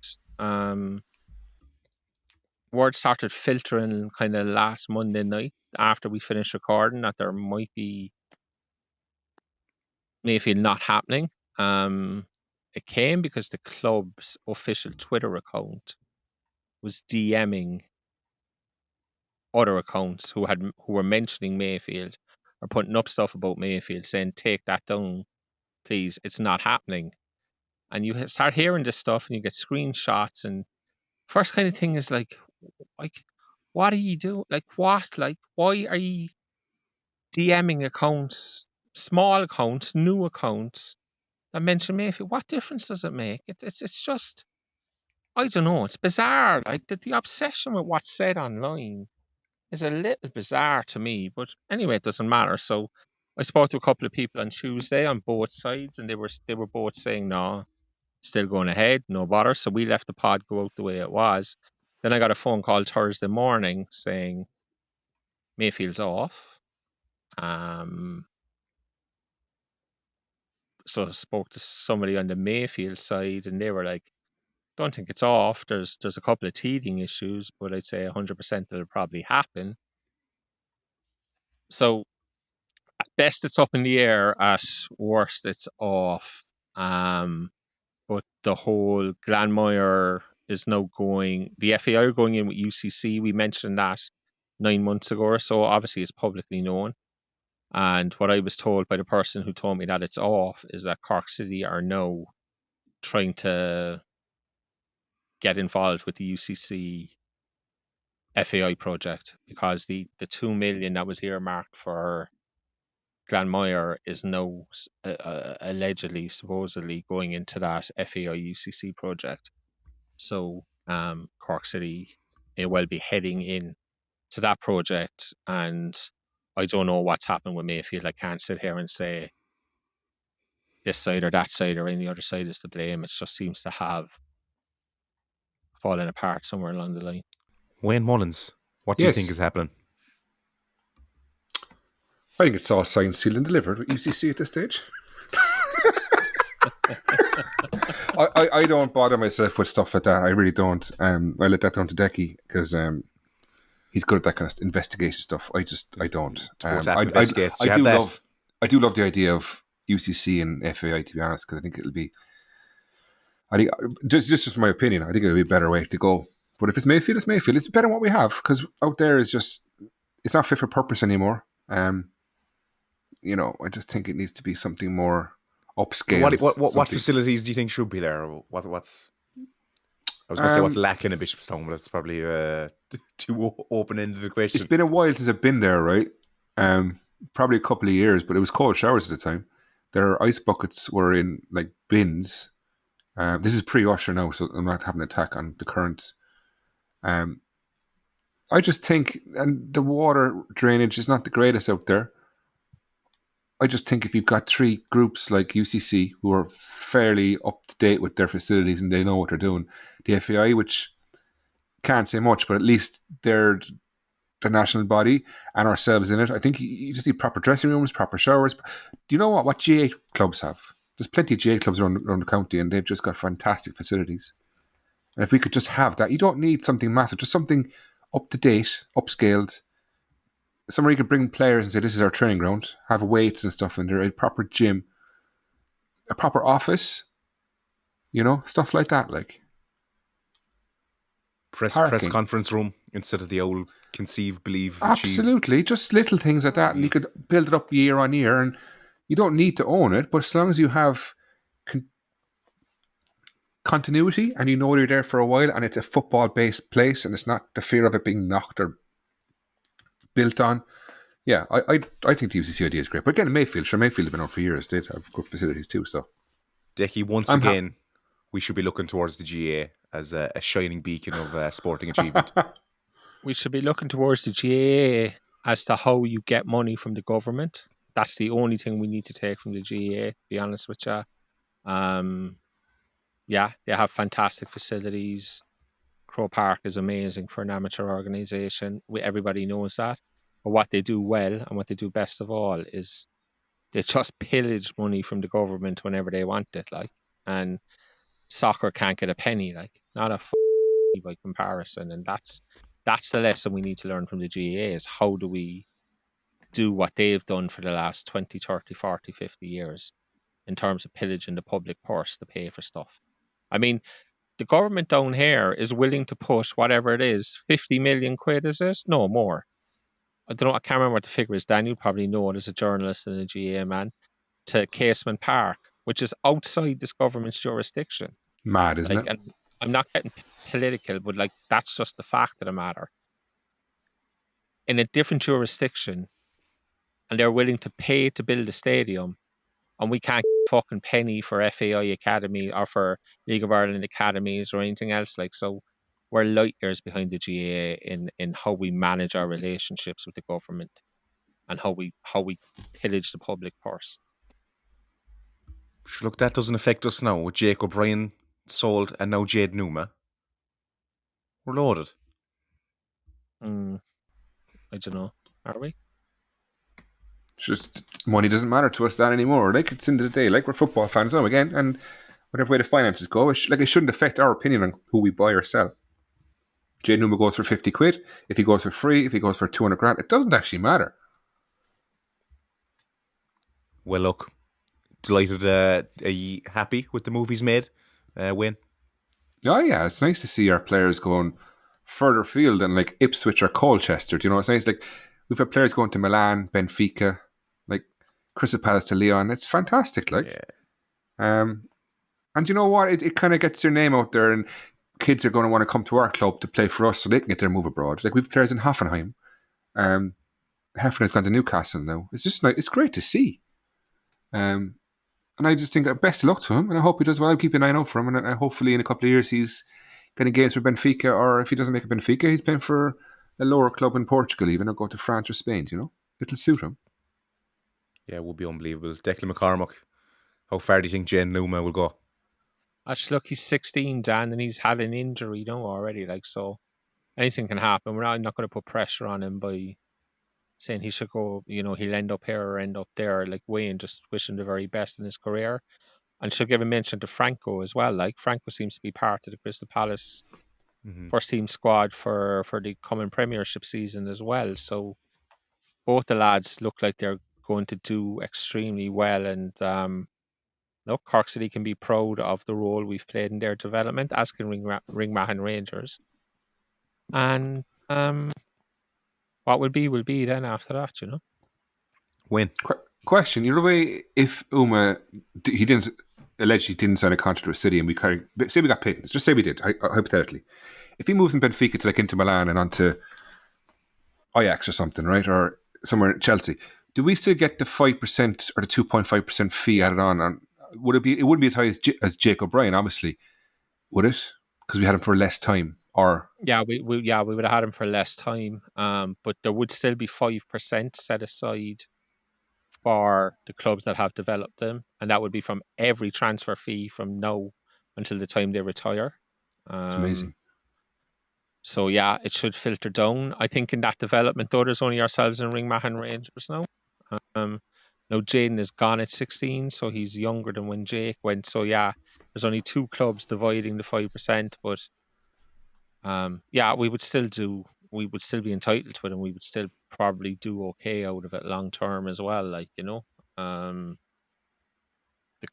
Word started filtering kind of last Monday night after we finished recording that there might be Mayfield not happening. It came because the club's official Twitter account was DMing other accounts who were mentioning Mayfield or putting up stuff about Mayfield, saying, "Take that down, please. It's not happening." And you start hearing this stuff, and you get screenshots. And first kind of thing is like, what are you doing? Like, what? Like, why are you DMing accounts, small accounts, new accounts that mention Mayfield? What difference does it make? It's just, I don't know. It's bizarre. Like the obsession with what's said online is a little bizarre to me. But anyway, it doesn't matter. So I spoke to a couple of people on Tuesday on both sides, and they were both saying no, still going ahead, no bother. So we left the pod go out the way it was. Then I got a phone call Thursday morning saying Mayfield's off. So I spoke to somebody on the Mayfield side, and they were like, "Don't think it's off. There's a couple of teething issues, but I'd say 100% that'll probably happen." So at best it's up in the air. At worst it's off. But the whole Glanmire is now going. The FAI are going in with UCC. We mentioned that 9 months ago or so. Obviously, it's publicly known. And what I was told by the person who told me that it's off is that Cork City are now trying to get involved with the UCC FAI project, because the 2 million that was earmarked for Glanmire is now allegedly, supposedly going into that FAI UCC project. So Cork City may well be heading in to that project, and I don't know what's happened with Mayfield. I can't sit here and say this side or that side or any other side is to blame. It just seems to have fallen apart somewhere along the line. Wayne Mullins, what do you think is happening? I think it's all signed, sealed and delivered with UCC at this stage. I don't bother myself with stuff like that. I really don't. I let that down to Decky because he's good at that kind of investigation stuff. I don't. I do love the idea of UCC and FAI, to be honest, because I think it'll be. I think just my opinion. I think it'll be a better way to go. But if it's Mayfield, it's Mayfield. It's better than what we have, because out there is just, it's not fit for purpose anymore. I just think it needs to be something more upscale. What facilities do you think should be there? What's I was going to say what's lacking in Bishopstown, but that's probably too open-ended a question. It's been a while since I've been there, right? Probably a couple of years, but it was cold showers at the time. Their ice buckets were in like bins. This is pre-Usher now, so I'm not having an attack on the current. I just think, and the water drainage is not the greatest out there. I just think if you've got three groups like UCC who are fairly up to date with their facilities and they know what they're doing, the FAI, which can't say much, but at least they're the national body, and ourselves in it. I think you just need proper dressing rooms, proper showers. Do you know what GA clubs have? There's plenty of GA clubs around the county, and they've just got fantastic facilities. And if we could just have that, you don't need something massive, just something up to date, upscaled. Somewhere you could bring players and say, this is our training ground, have weights and stuff in there, a proper gym, a proper office, You know, stuff like that, like Press parking. conference room instead of the old conceive, believe, achieve. Absolutely, just little things like that, and you could build it up year on year, and you don't need to own it, but as long as you have continuity and you know you're there for a while, and it's a football-based place, and it's not the fear of it being knocked or built on. Yeah, I think the UCC idea is great. But again, Mayfield have been on for years. They have good facilities too. So, Decky, once again, we should be looking towards the GA as a shining beacon of sporting achievement. We should be looking towards the GAA as to how you get money from the government. That's the only thing we need to take from the GAA, to be honest with you. Yeah, they have fantastic facilities. Crow Park is amazing for an amateur organisation. Everybody knows that. But what they do well and what they do best of all is they just pillage money from the government whenever they want it. Like, and soccer can't get a penny. Like, not a by comparison. And that's the lesson we need to learn from the GAA is how do we do what they've done for the last 20, 30, 40, 50 years in terms of pillaging the public purse to pay for stuff. I mean, the government down here is willing to put whatever it is, 50 million quid, is it? No, more. I don't know, I can't remember what the figure is. Dan, you probably know it as a journalist and a GAA man, to Casement Park, which is outside this government's jurisdiction. Mad, isn't it? And I'm not getting political, but like that's just the fact of the matter. In a different jurisdiction, and they're willing to pay to build a stadium, and we can't get a fucking penny for FAI Academy or for League of Ireland academies or anything else. Like, so we're light years behind the GAA in how we manage our relationships with the government and how we pillage the public purse. Look, that doesn't affect us now with Jake O'Brien sold and now Jade Numa. We're loaded. I don't know. Are we? Just money doesn't matter to us that anymore. Like, it's the end of the day. Like, we're football fans now again, and whatever way the finances go, it shouldn't affect our opinion on who we buy or sell. Jade Numa goes for 50 quid. If he goes for free, if he goes for 200 grand, it doesn't actually matter. Well, look, delighted. Are you happy with the movies made? Win? Oh, yeah, it's nice to see our players going further field than like Ipswich or Colchester. Do you know what I'm saying? It's like we've had players going to Milan, Benfica, like Crystal Palace to Lyon. It's fantastic. Like, yeah. And you know what? It kind of gets your name out there, and kids are going to want to come to our club to play for us so they can get their move abroad. Like, we've players in Hoffenheim. Heffernan has gone to Newcastle now. It's just like, it's great to see. And I just think best of luck to him, and I hope he does well. I'll keep an eye out for him, and hopefully in a couple of years he's going to games for Benfica, or if he doesn't make it Benfica, he's playing for a lower club in Portugal even, or go to France or Spain, you know? It'll suit him. Yeah, it would be unbelievable. Declan McCormack, how far do you think Jane Numa will go? Actually, look, he's 16, Dan, and he's had an injury, you know, already. Like, so anything can happen. I'm not going to put pressure on him by saying he should go, you know, he'll end up here or end up there. Like, Wayne, just wish him the very best in his career. And should give a mention to Franco as well. Like, Franco seems to be part of the Crystal Palace first team squad for the coming Premiership season as well. So both the lads look like they're going to do extremely well. And look, Cork City can be proud of the role we've played in their development, as can Ringmahon Rangers. And what will be then after that, you know? Win. Question, you know, way if Uma, he allegedly didn't sign a contract with City, and say we got Pittance, just say we did, hypothetically. If he moves in Benfica to like Inter Milan and onto Ajax or something, right, or somewhere in Chelsea, do we still get the 5% or the 2.5% fee added on? And would it be? It wouldn't be as high as Jake O'Brien, obviously, would it? Because we had him for less time, or we would have had him for less time. But there would still be 5% set aside for the clubs that have developed them, and that would be from every transfer fee from now until the time they retire. It's amazing. So yeah, it should filter down. I think in that development though, there's only ourselves and Ringmahon Rangers now. Now Jaden is gone at 16, so he's younger than when Jake went. So yeah, there's only two clubs dividing the 5%, but yeah, we would still be entitled to it, and we would still probably do okay out of it long term as well. Like, you know, the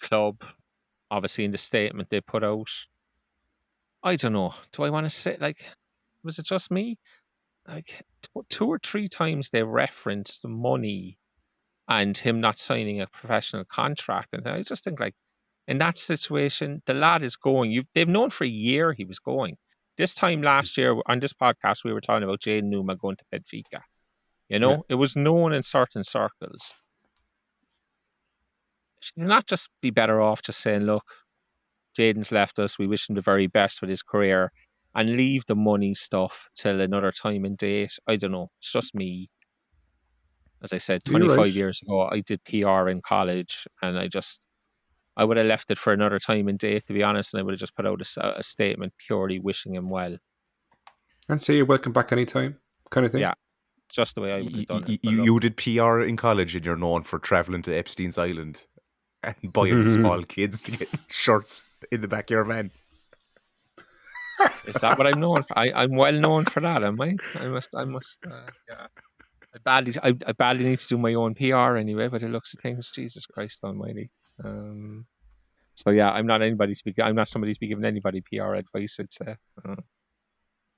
club obviously in the statement they put out, I don't know. Do I want to say, like, was it just me? Like, 2 or 3 times they referenced the money and him not signing a professional contract. And I just think, like, in that situation, the lad is going. They've known for a year he was going. This time last year on this podcast, we were talking about Jaden Numa going to Benfica. You know, it was known in certain circles. Should they not just be better off just saying, look, Jaden's left us. We wish him the very best with his career and leave the money stuff till another time and date? I don't know. It's just me. As I said, 25 years ago, I did PR in college, and I would have left it for another time and date, to be honest, and I would have just put out a statement purely wishing him well. And say you're welcome back anytime, kind of thing. Yeah, just the way I would have done it. You did PR in college, and you're known for travelling to Epstein's Island and buying small kids to get shirts in the back of your van. Is that what I'm known for? I'm well known for that, am I? I must. Yeah. I badly need to do my own PR anyway, but it looks at things. Jesus Christ Almighty. So yeah, I'm not somebody to be giving anybody PR advice. I'd say,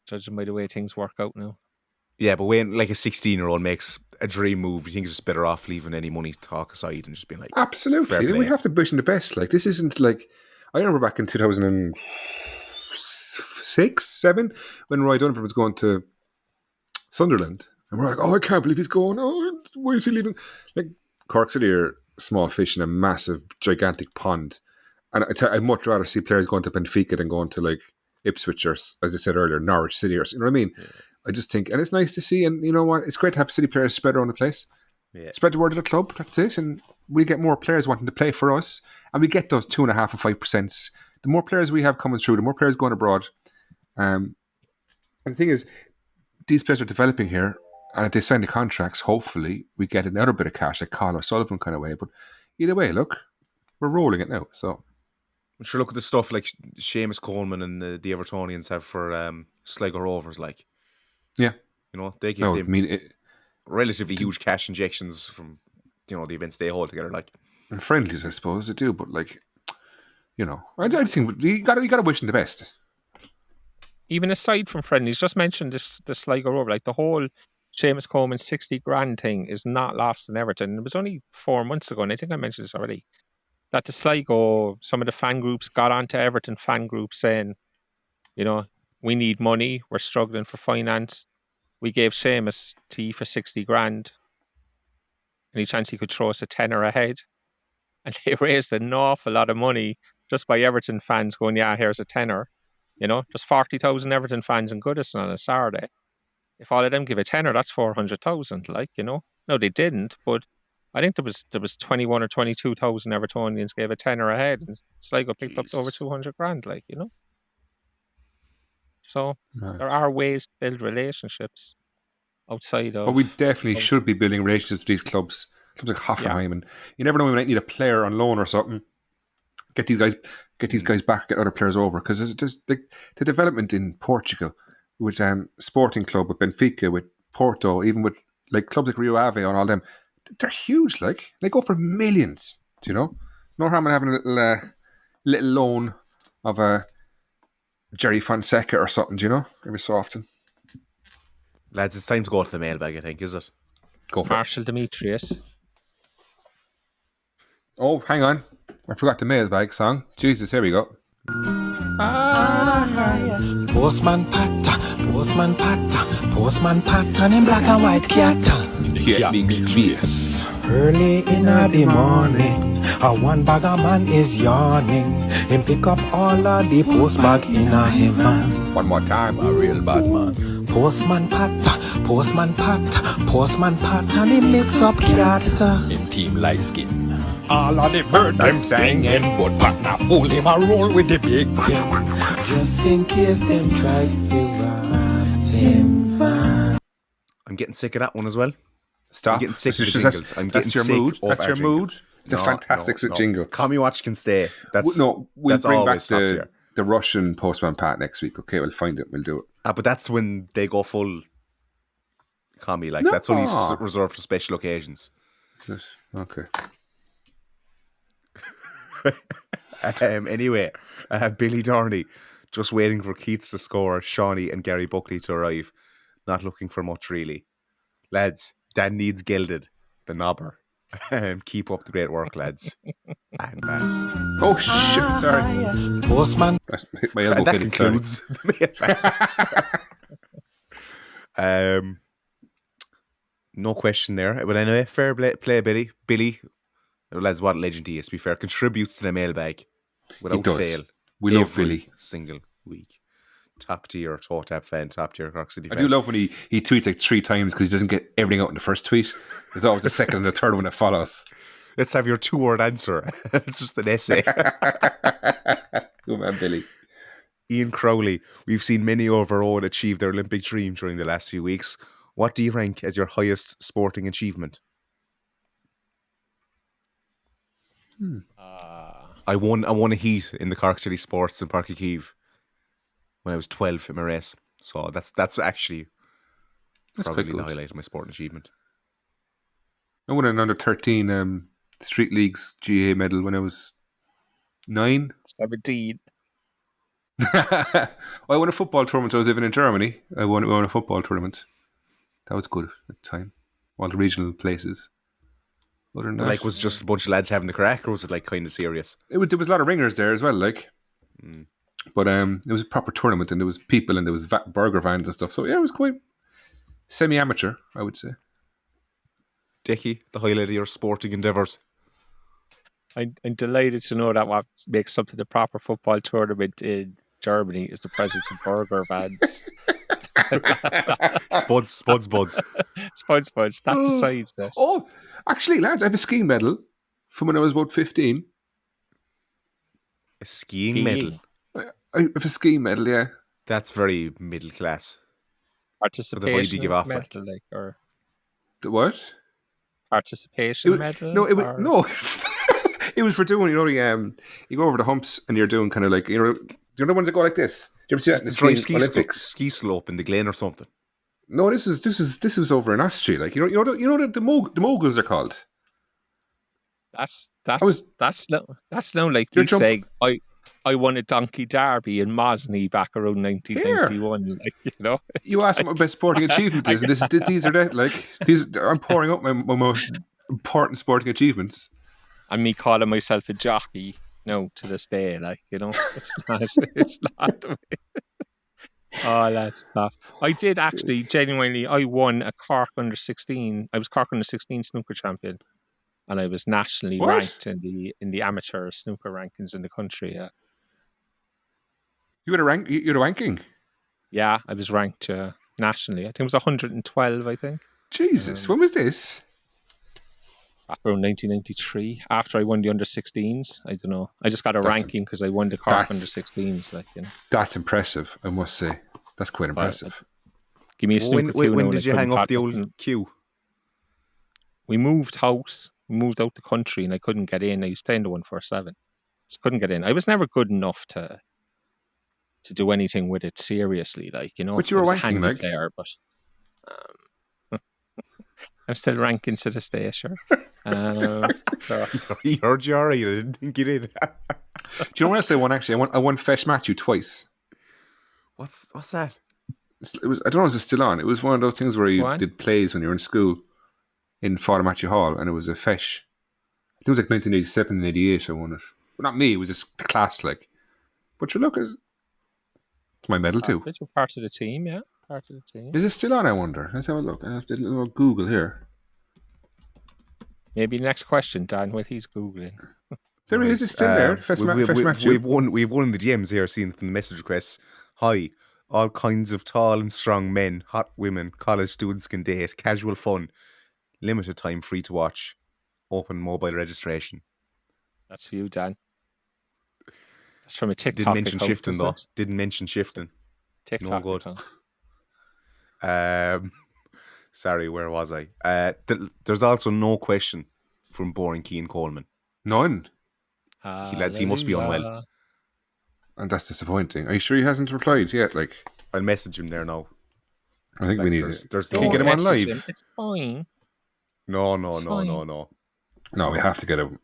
judging by the way things work out now. Yeah, but when like a 16-year-old makes a dream move, you think it's just better off leaving any money talk aside and just being like, absolutely, we have to wish him the best. Like, this isn't like, I remember back in 2006, 7, when Roy Donovan was going to Sunderland, and we're like, oh, I can't believe he's going. Oh, why is he leaving? Like, Cork City are small fish in a massive, gigantic pond, and I'd much rather see players going to Benfica than going to like Ipswich or, as I said earlier, Norwich City, or you know what I mean. Yeah. I just think, and it's nice to see, and you know what, it's great to have City players spread around the place. Yeah. Spread the word of the club, that's it, and we get more players wanting to play for us, and we get those 2.5% or 5%. The more players we have coming through, the more players going abroad. And the thing is, these players are developing here, and if they sign the contracts, hopefully we get another bit of cash, like Carl O'Sullivan kind of way. But either way, look, we're rolling it now. So, sure, look at the stuff like Seamus Coleman and the Evertonians have for Sligo Rovers, like. Yeah, you know, they give them relatively huge cash injections from, you know, the events they hold together, like. And friendlies, I suppose they do, but like, you know, I just think you got to wish them the best. Even aside from friendlies, just mention the Sligo Rover, like the whole Seamus Coleman 60 grand thing is not lost in Everton. It was only 4 months ago, and I think I mentioned this already, that the Sligo, some of the fan groups got onto Everton fan groups saying, you know, we need money, we're struggling for finance. We gave Seamus tea for 60 grand. Any chance he could throw us a tenner ahead? And they raised an awful lot of money just by Everton fans going, yeah, here's a tenner. You know, there's 40,000 Everton fans in Goodison on a Saturday. If all of them give a tenner, that's 400,000, like, you know. No, they didn't, but I think there was 21 or 22,000 Evertonians gave a tenner ahead, and Sligo picked up over 200 grand, like, you know. So there are ways to build relationships outside of. But we definitely should be building relationships with these clubs like Hoffenheim, and you never know, we might need a player on loan or something. Get these guys back, get other players over, because there's the development in Portugal with Sporting Club, with Benfica, with Porto, even with like clubs like Rio Ave and all them. They're huge, like they go for millions. Do you know? No harm in having a little loan of a Jerry Fonseca or something, do you know? Every so often. Lads, it's time to go to the mailbag, I think, is it? Go for Marshall Demetrius. Oh, hang on. I forgot the mailbag song. Jesus, here we go. Postman pattern in black and white cat. Early in the morning, one bag of man is yawning. Him pick up all of the post bag in a him man. One more time, a real bad man. Postman pattern, he mix up cat. Him team light skin. All of the bird them singing, but partner fool him a roll with the big pin. Just in case them try to rob him van. I'm getting sick of that one as well. Stop. I'm getting sick of the jingles. I'm getting sick of That's your mood. It's a fantastic jingle. Commie Watch can stay. We'll bring back the Russian Postman Pat next week. Okay, we'll find it. We'll do it. But that's when they go full commie. Like, that's only reserved for special occasions. Okay. Anyway, Billy Dorney, just waiting for Keith to score, Shawnee and Gary Buckley to arrive. Not looking for much, really. Lads, Dan needs gelded, the knobber. Keep up the great work, lads. And pass. Oh, shit, sorry. Postman. I hit my elbow. And that Sorry. concludes the mailbag. No question there. But anyway, fair play, Billy. Billy, lads, what a legend he is, to be fair. Contributes to the mailbag without fail. We love every Billy. single week. Top tier TOTAP fan, top tier Cork City fan. I do love when he tweets like 3 times because he doesn't get everything out in the first tweet. There's always the second and the third one that follows. Let's have your 2-word answer. It's just an essay. Good man, Billy. Ian Crowley, we've seen many of our own achieve their Olympic dream during the last few weeks. What do you rank as your highest sporting achievement? I won a heat in the Cork City Sports in Park Keeve when I was 12 in my race. So that's actually probably the highlight of my sporting achievement. I won an under 13 Street Leagues GA medal when I was 9. 17. I won a football tournament. I was living in Germany. I won a football tournament. That was good at the time. All the regional places. Other than that, Like, was it just a bunch of lads having the crack, or was it like kind of serious? there was a lot of ringers there as well, like. But it was a proper tournament, and there was people, and there was burger vans and stuff. So yeah, it was quite semi-amateur, I would say. Dickie, the highlight of your sporting endeavours. I'm delighted to know that what makes something a proper football tournament in Germany is the presence of burger vans. Spuds. Spuds. That decides that. Oh, actually, lads, I have a skiing medal from when I was about 15. A skiing medal? I have a skiing medal, yeah. That's very middle class. Participation the vibe you give off, medal, or the what? Participation medal? No, no. It was for doing, you go over the humps and you're doing kind of like, you know the ones that go like this? Do you ever see that in the ski Olympics? Ski slope in the Glen or something? No, this was over in Austria. Like, you know the moguls are called. That's now like you saying I won a donkey derby in Mosney back around 1991. Like, you asked what my best sporting achievement is, and these are that. Like, I'm pouring up my most important sporting achievements. And me calling myself a jockey, to this day, it's not the way. Oh, that's stuff. I did actually, genuinely, I won a Cork under 16. I was Cork under 16 snooker champion, and I was nationally ranked in the amateur snooker rankings in the country. Yeah. You had a ranking? Yeah, I was ranked nationally. I think it was 112. I think. Jesus, when was this? Around 1993, after I won the under 16s. I don't know. I just got a ranking because I won the Cork under 16s. That's impressive, I must say. That's quite impressive. Give me a snooker queue. When did you hang up the old queue? We moved house. We moved out the country, and I couldn't get in. I was playing the 147. Just couldn't get in. I was never good enough to do anything with it seriously, But you were ranking, like. Player, but I'm still ranking to this day, sure. So he heard you already. I didn't think you did. Do you know what else I won? Actually, I won Fesh Matthew twice. What's that? It was. I don't know if it's still on. It was one of those things where you did plays when you were in school in Father Matthew Hall, and it was a Fesh. I think it was like 1987 and 88. I won it, but not me. It was just the class, like. But you look, it's my medal too. You're part of the team, yeah. Part of the team. Is it still on? I wonder. Let's have a look. I have to little Google here. Maybe next question, Dan, while he's Googling. There is. It's still there. We've won the DMs here, seen from the message requests. Hi, all kinds of tall and strong men, hot women, college students can date, casual fun, limited time, free to watch, open mobile registration. That's for you, Dan. That's from a TikTok Didn't mention account, shifting though. Didn't mention shifting. TikTok no good. Account. Sorry, where was I? There's also no question from Boring Keane Coleman. None. He must be unwell. And that's disappointing. Are you sure he hasn't replied yet? Like, I'll message him there now. I think we need it. Can you get him on live? It's fine. No. No, we have to get him.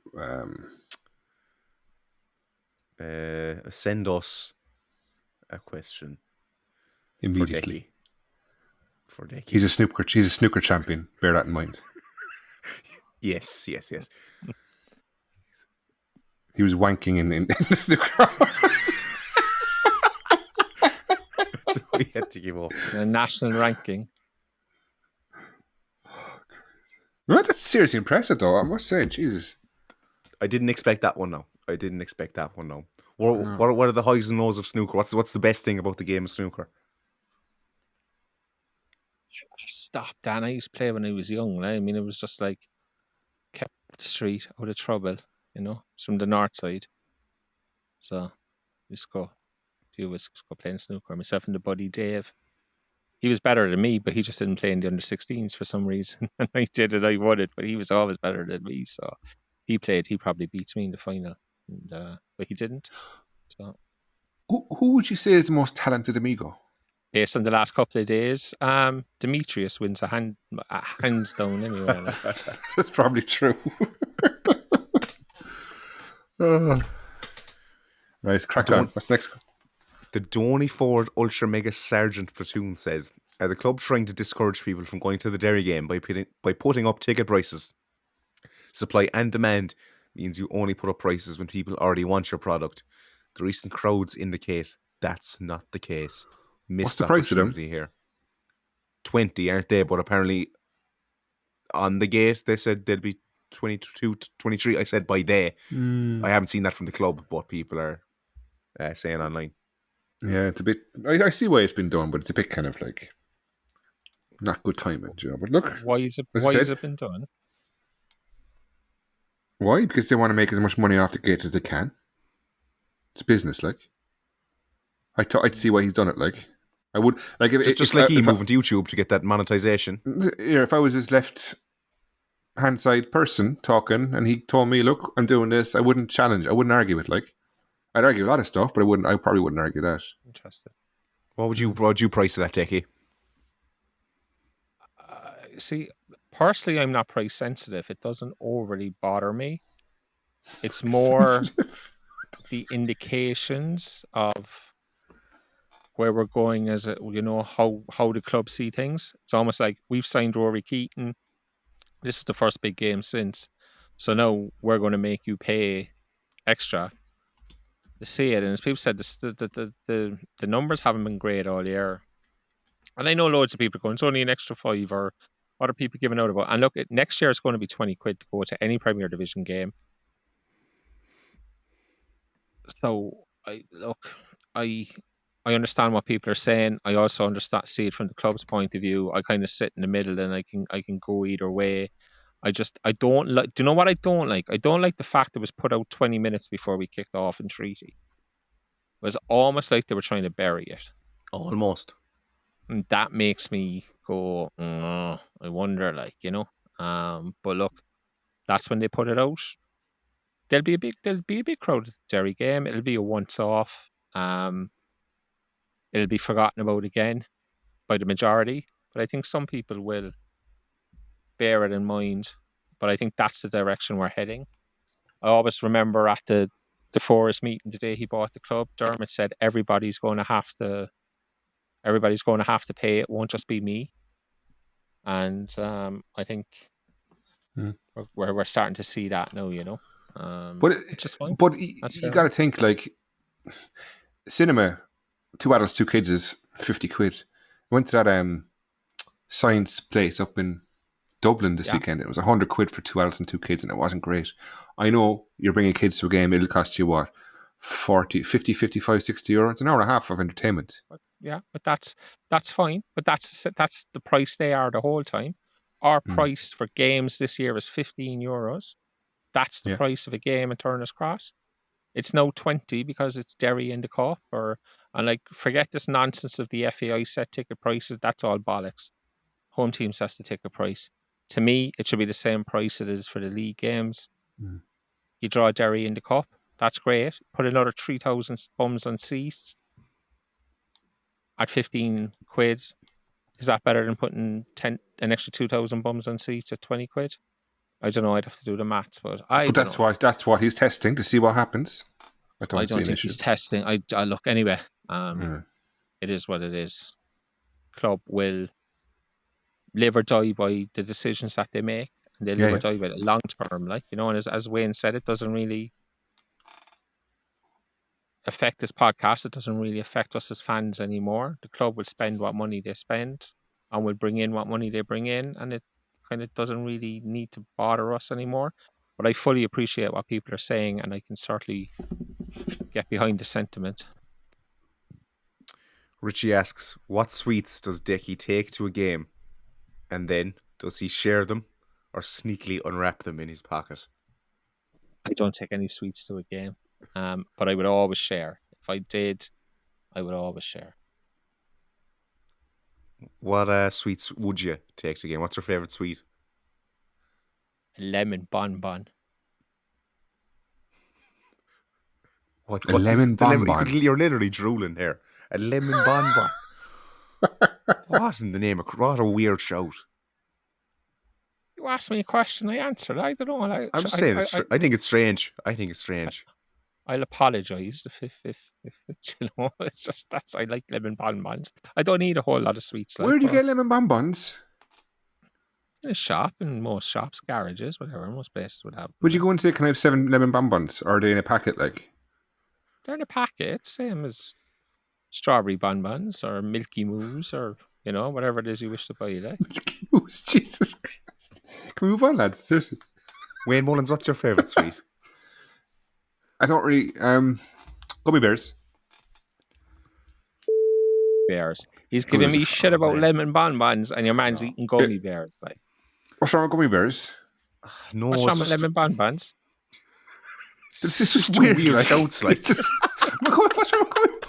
send us a question Immediately. For Decky. He's a snooker champion. Bear that in mind. Yes. He was wanking in the snooker. We had to give up. The national ranking. Well, that's seriously impressive, though. I must say, Jesus. I didn't expect that one. No. What are the highs and lows of snooker? What's the best thing about the game of snooker? Stop, Dan. I used to play when I was young. I mean, it was just like kept the street out of trouble. It's from the north side. So we used to go. Few of us used to go playing snooker. Myself and the buddy Dave. He was better than me, but he just didn't play in the under-16s for some reason. And I did it, I won it, but he was always better than me. So he played. He probably beats me in the final, but he didn't. So who would you say is the most talented amigo? Based on the last couple of days, Demetrius wins hands down anyway. Like. That's probably true. Right, crack on. What's next? The Donny Ford Ultra Mega Sergeant Platoon says, as a club trying to discourage people from going to the Derry game by putting up ticket prices, supply and demand means you only put up prices when people already want your product. The recent crowds indicate that's not the case. What's the price of them? Here? 20, aren't they? But apparently on the gate they said they'd be 22 to 23. I said by day. I haven't seen that from the club, but people are saying online. Yeah, it's a bit. I see why it's been done, but it's a bit kind of like not good timing, But look, why has it been done? Why? Because they want to make as much money off the gate as they can. It's a business, like. I'd see why he's done it. Like, I would like if moving to YouTube to get that monetization. Yeah, if I was his left-hand side person talking, and he told me, "Look, I'm doing this," I wouldn't challenge. I wouldn't argue it. Like. I'd argue a lot of stuff, but I probably wouldn't argue that. Interesting. What would you price it at, Decky? See, personally, I'm not price sensitive. It doesn't overly bother me. It's more the indications of where we're going as how the club see things. It's almost like we've signed Rory Keating. This is the first big game since. So now we're going to make you pay extra to see it. And as people said, the numbers haven't been great all year. And I know loads of people going, it's only an extra 5, or what are people giving out about? And look, next year it's going to be 20 quid to go to any Premier Division game. So I understand what people are saying. I also see it from the club's point of view. I kind of sit in the middle, and I can go either way. I don't like. Do you know what I don't like? I don't like the fact it was put out 20 minutes before we kicked off in Treaty. It was almost like they were trying to bury it. Almost. And that makes me go, I wonder, but look, that's when they put it out. There'll be a big crowd at the Derry game. It'll be a once-off. It'll be forgotten about again by the majority, but I think some people will bear it in mind. But I think that's the direction we're heading. I always remember at the Forest meeting the day he bought the club, Dermot said everybody's going to have to pay. It won't just be me. And I think we're starting to see that now, but it's just fine. But you got to think, like, cinema, 2 adults, 2 kids is 50 quid. I went to that science place up in Dublin this weekend. It was 100 quid for 2 adults and 2 kids, and it wasn't great. I know you're bringing kids to a game, it'll cost you what, 40, 50, 55, 60 euro. It's an hour and a half of entertainment. Yeah, but that's fine. But that's the price they are the whole time. Our price for games this year is 15 euros. That's the price of a game at Turner's Cross. It's now 20 because it's Derry in the cup, and forget this nonsense of the FAI set ticket prices. That's all bollocks. Home team sets the ticket price. To me, it should be the same price it is for the league games. You draw Derry in the cup. That's great. Put another 3,000 bums on seats at 15 quid. Is that better than putting an extra 2,000 bums on seats at 20 quid? I don't know. I'd have to do the maths, but that's what he's testing to see what happens. I don't see an think issue. he's testing. I look anyway. It is what it is. Club will live or die by the decisions that they make, and they live or die by the long term. Like, you know, and as Wayne said, it doesn't really affect this podcast. It doesn't really affect us as fans anymore. The club will spend what money they spend, and will bring in what money they bring in, and it kind of doesn't really need to bother us anymore. But I fully appreciate what people are saying, and I can certainly get behind the sentiment. Richie asks, what sweets does Decky take to a game? And then, does he share them or sneakily unwrap them in his pocket? I don't take any sweets to a game, but I would always share. If I did, I would always share. What sweets would you take to a game? What's your favourite sweet? A lemon bonbon. What lemon bonbon? You're literally drooling here. A lemon bonbon. What in the name of... What a weird shout. You asked me a question, I answered. I don't know. I'm just saying, I think it's strange. I think it's strange. I'll apologise if you know, it's just I like lemon bonbons. I don't need a whole lot of sweets. Where do you get lemon bonbons? In a shop, in most shops, garages, whatever. Most places would have. Would you go and say, can I have 7 lemon bonbons? Or are they in a packet, like? They're in a packet, same as strawberry bonbons or Milky Moos or, you know, whatever it is you wish to buy. Like. Milky Moos, Jesus Christ. Can we move on, lads? Seriously. Wayne Mullins, what's your favourite sweet? I don't really... gummy bears. Bears. He's giving me shit about lemon bonbons and your man's eating gummy bears. Like. What's wrong with gummy bears? No, what's wrong with lemon bonbons? It's just weird shouts, like...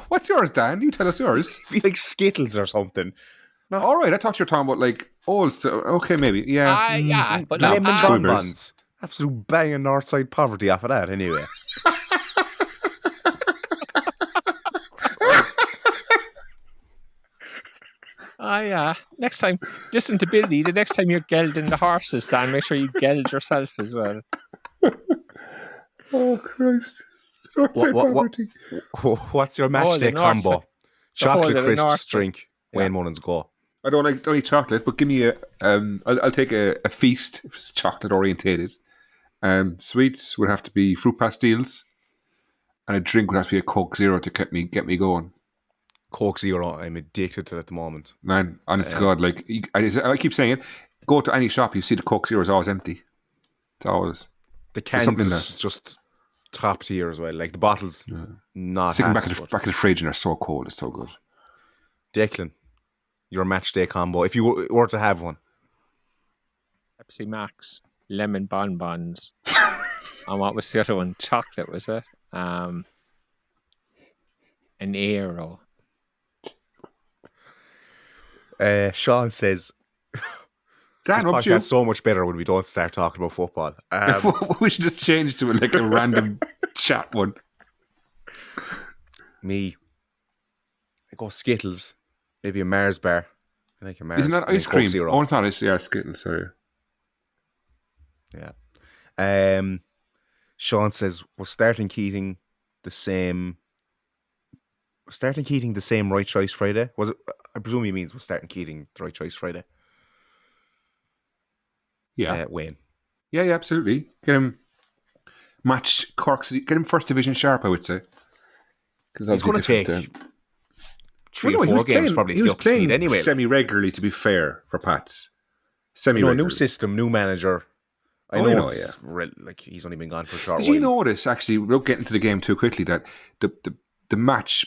What's yours, Dan? You tell us yours. Be like Skittles or something. No. All right, I thought you were talking about like old stuff. Okay, maybe. Yeah. Yeah, but lemon bonbons. Absolute banging Northside poverty off of that, anyway. Yeah. Next time, listen to Billy. The next time you're gelding the horses, Dan, make sure you geld yourself as well. Oh, Christ. What's your match day combo? Chocolate crisps drink. Wayne Mullins, go. I don't eat chocolate, but give me a I'll take a feast if it's chocolate orientated. Sweets would have to be fruit pastilles, and a drink would have to be a Coke Zero to get me going. Coke Zero, I'm addicted to it at the moment. Man, honest to God, like I keep saying it. Go to any shop, you see the Coke Zero is always empty. It's always the cans is just top tier as well. Like the bottles, not sitting back in the fridge and they're so cold. It's so good. Declan, your match day combo, if you were to have one. Pepsi Max, lemon bonbons, and what was the other one? Chocolate, was it? An Aero. Sean says, Dan, this podcast's so much better when we don't start talking about football. We should just change to like a random chat one. Me, I go Skittles, maybe a Mars bar. I like a Mars. Isn't that ice cream? Oh, it's not ice. Yeah, Skittles. Sorry. Yeah. Sean says, was starting Keating the same right choice Friday? Was it? I presume he means was starting Keating the right choice Friday. Yeah, Wayne. Yeah, absolutely. Get him match Cork. Get him first division sharp, I would say. Because he's going to take 3 or 4 games probably to get up to speed anyway. Semi-regularly, to be fair, for Pats. Semi-regularly. New system, new manager. I know it's like he's only been gone for a short while. Did you notice, actually, without getting to the game too quickly, that the match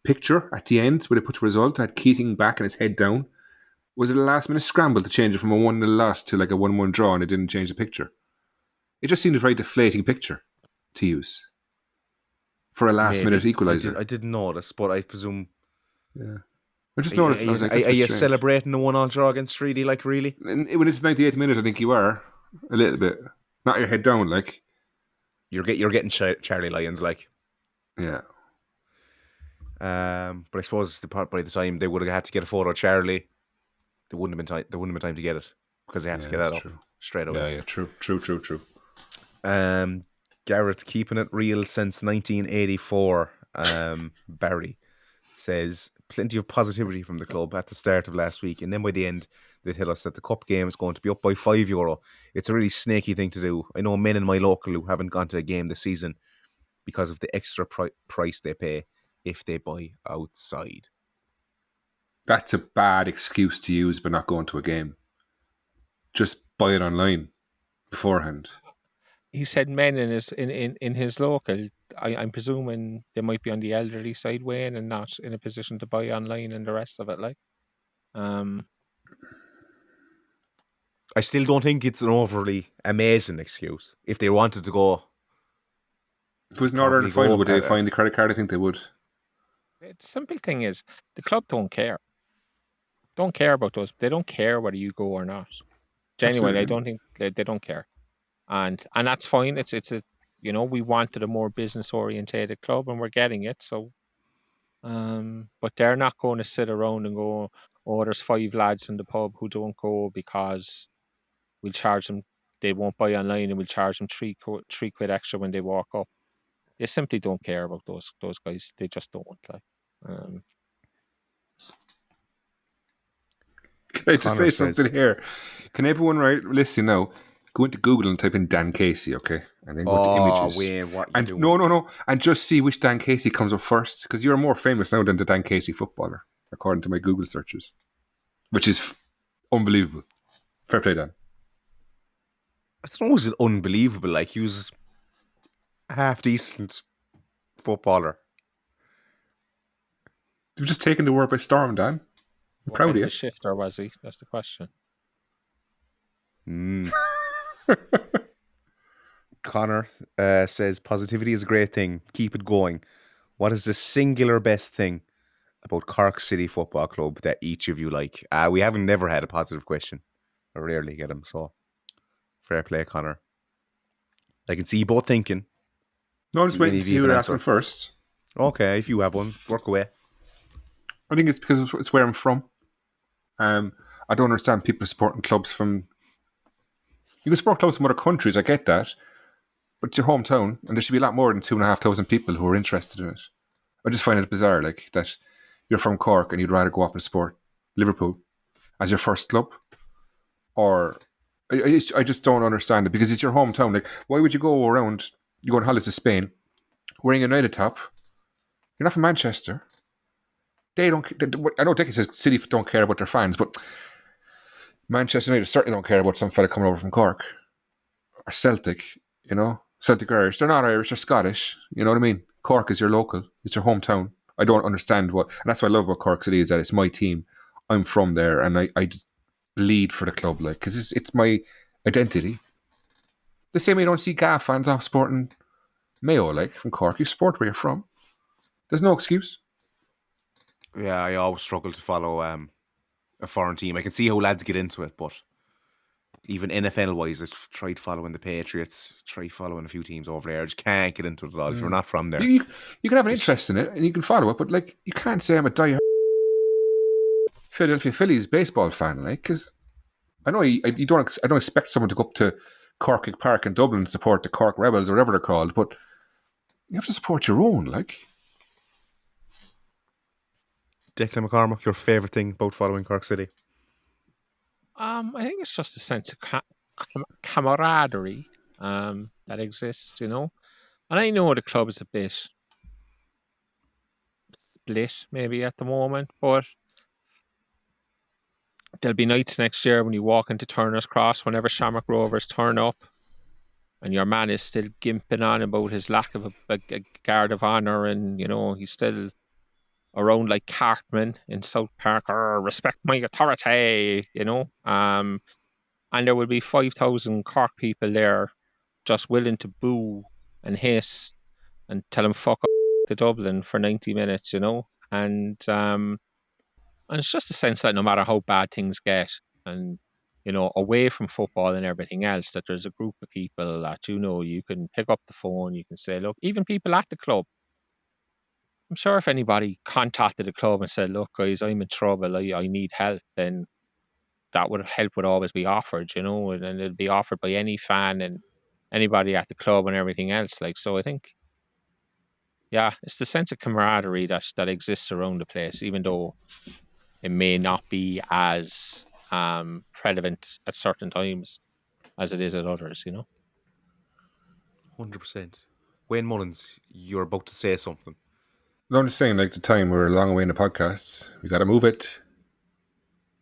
picture at the end, where they put the result, had Keating back and his head down, was it a last-minute scramble to change it from a 1-0 loss to like a 1-1 draw, and it didn't change the picture? It just seemed a very deflating picture to use for a last-minute equaliser. I didn't notice, but I presume... Yeah. I just noticed. Are you celebrating the 1-1 draw against Treaty, like, really? When it's 98th minute, I think you are. A little bit. Not your head down, like. You're getting Charlie Lyons, like. Yeah. But I suppose by the time they would have had to get a photo of Charlie, there wouldn't have been time to get it because they had to get that up straight away. Yeah, true. Garrett keeping it real since 1984. Barry says plenty of positivity from the club at the start of last week, and then by the end they tell us that the cup game is going to be up by €5. It's a really snaky thing to do. I know men in my local who haven't gone to a game this season because of the extra price they pay if they buy outside. That's a bad excuse to use by not going to a game. Just buy it online beforehand. He said men in his local. I'm presuming they might be on the elderly side, Wayne, and not in a position to buy online and the rest of it. Like, I still don't think it's an overly amazing excuse. If they wanted to go, if it was Northern Ireland final, would they find the credit card? I think they would. The simple thing is, the club don't care. Don't care about those. They don't care whether you go or not. Genuinely, I don't think they don't care. And that's fine. It's a, we wanted a more business orientated club, and we're getting it. So, but they're not going to sit around and go, oh, there's 5 lads in the pub who don't go because we'll charge them. They won't buy online, and we'll charge them £3 extra when they walk up. They simply don't care about those guys. They just don't. Like, Can I just say something here? Can everyone listen now? Go into Google and type in Dan Casey, okay? And then go to images. Wayne, what and doing? No. And just see which Dan Casey comes up first, because you're more famous now than the Dan Casey footballer, according to my Google searches, which is unbelievable. Fair play, Dan. I don't know, was it unbelievable? Like, he was a half-decent footballer. You've just taken the world by storm, Dan. I'm proud of you. Shifter was he? That's the question. Connor says positivity is a great thing. Keep it going. What is the singular best thing about Cork City Football Club that each of you like? We haven't never had a positive question. I rarely get them, so fair play, Connor. I can see you both thinking. No, I'm just waiting to see who asking first. Okay, if you have one, work away. I think it's because it's where I'm from. I don't understand people supporting clubs from... You can support clubs from other countries, I get that. But it's your hometown, and there should be a lot more than 2,500 people who are interested in it. I just find it bizarre, like, that you're from Cork and you'd rather go off and support Liverpool as your first club. Or... I just don't understand it, because it's your hometown. Like, why would you go around, you go on holidays to Spain, wearing a United top? You're not from Manchester. I know Dickie says City don't care about their fans, but Manchester United certainly don't care about some fella coming over from Cork. Or Celtic, Celtic Irish. They're not Irish, they're Scottish. You know what I mean? Cork is your local. It's your hometown. I don't understand and that's what I love about Cork City, is that it's my team. I'm from there, and I just bleed for the club, like, because it's my identity. The same way you don't see Gaff fans off sporting Mayo, like, from Cork. You support where you're from. There's no excuse. Yeah, I always struggle to follow a foreign team. I can see how lads get into it, but even NFL-wise, I've tried following the Patriots, tried following a few teams over there. I just can't get into it at all if you're not from there. You can have an interest in it, and you can follow it, but, like, you can't say I'm a die Philadelphia Phillies baseball fan, like, because I know I don't expect someone to go up to Cork Park in Dublin and support the Cork Rebels or whatever they're called, but you have to support your own, like. Declan McCormack, your favourite thing about following Cork City? I think it's just a sense of camaraderie that exists, And I know the club is a bit split maybe at the moment, but there'll be nights next year when you walk into Turner's Cross, whenever Shamrock Rovers turn up, and your man is still gimping on about his lack of a guard of honour, and, he's still around like Cartman in South Park, respect my authority, and there will be 5,000 Cork people there just willing to boo and hiss and tell him fuck up to Dublin for 90 minutes, and it's just a sense that no matter how bad things get, and away from football and everything else, that there's a group of people that you can pick up the phone, you can say, look, even people at the club. I'm sure if anybody contacted the club and said, look, guys, I'm in trouble, I need help, then that help would always be offered, and it'd be offered by any fan in anybody at the club and everything else. Like, so I think, yeah, it's the sense of camaraderie that exists around the place, even though it may not be as prevalent at certain times as it is at others, 100%. Wayne Mullins, you're about to say something. No, I'm just saying, like, the time we're a long way in the podcast. We got to move it.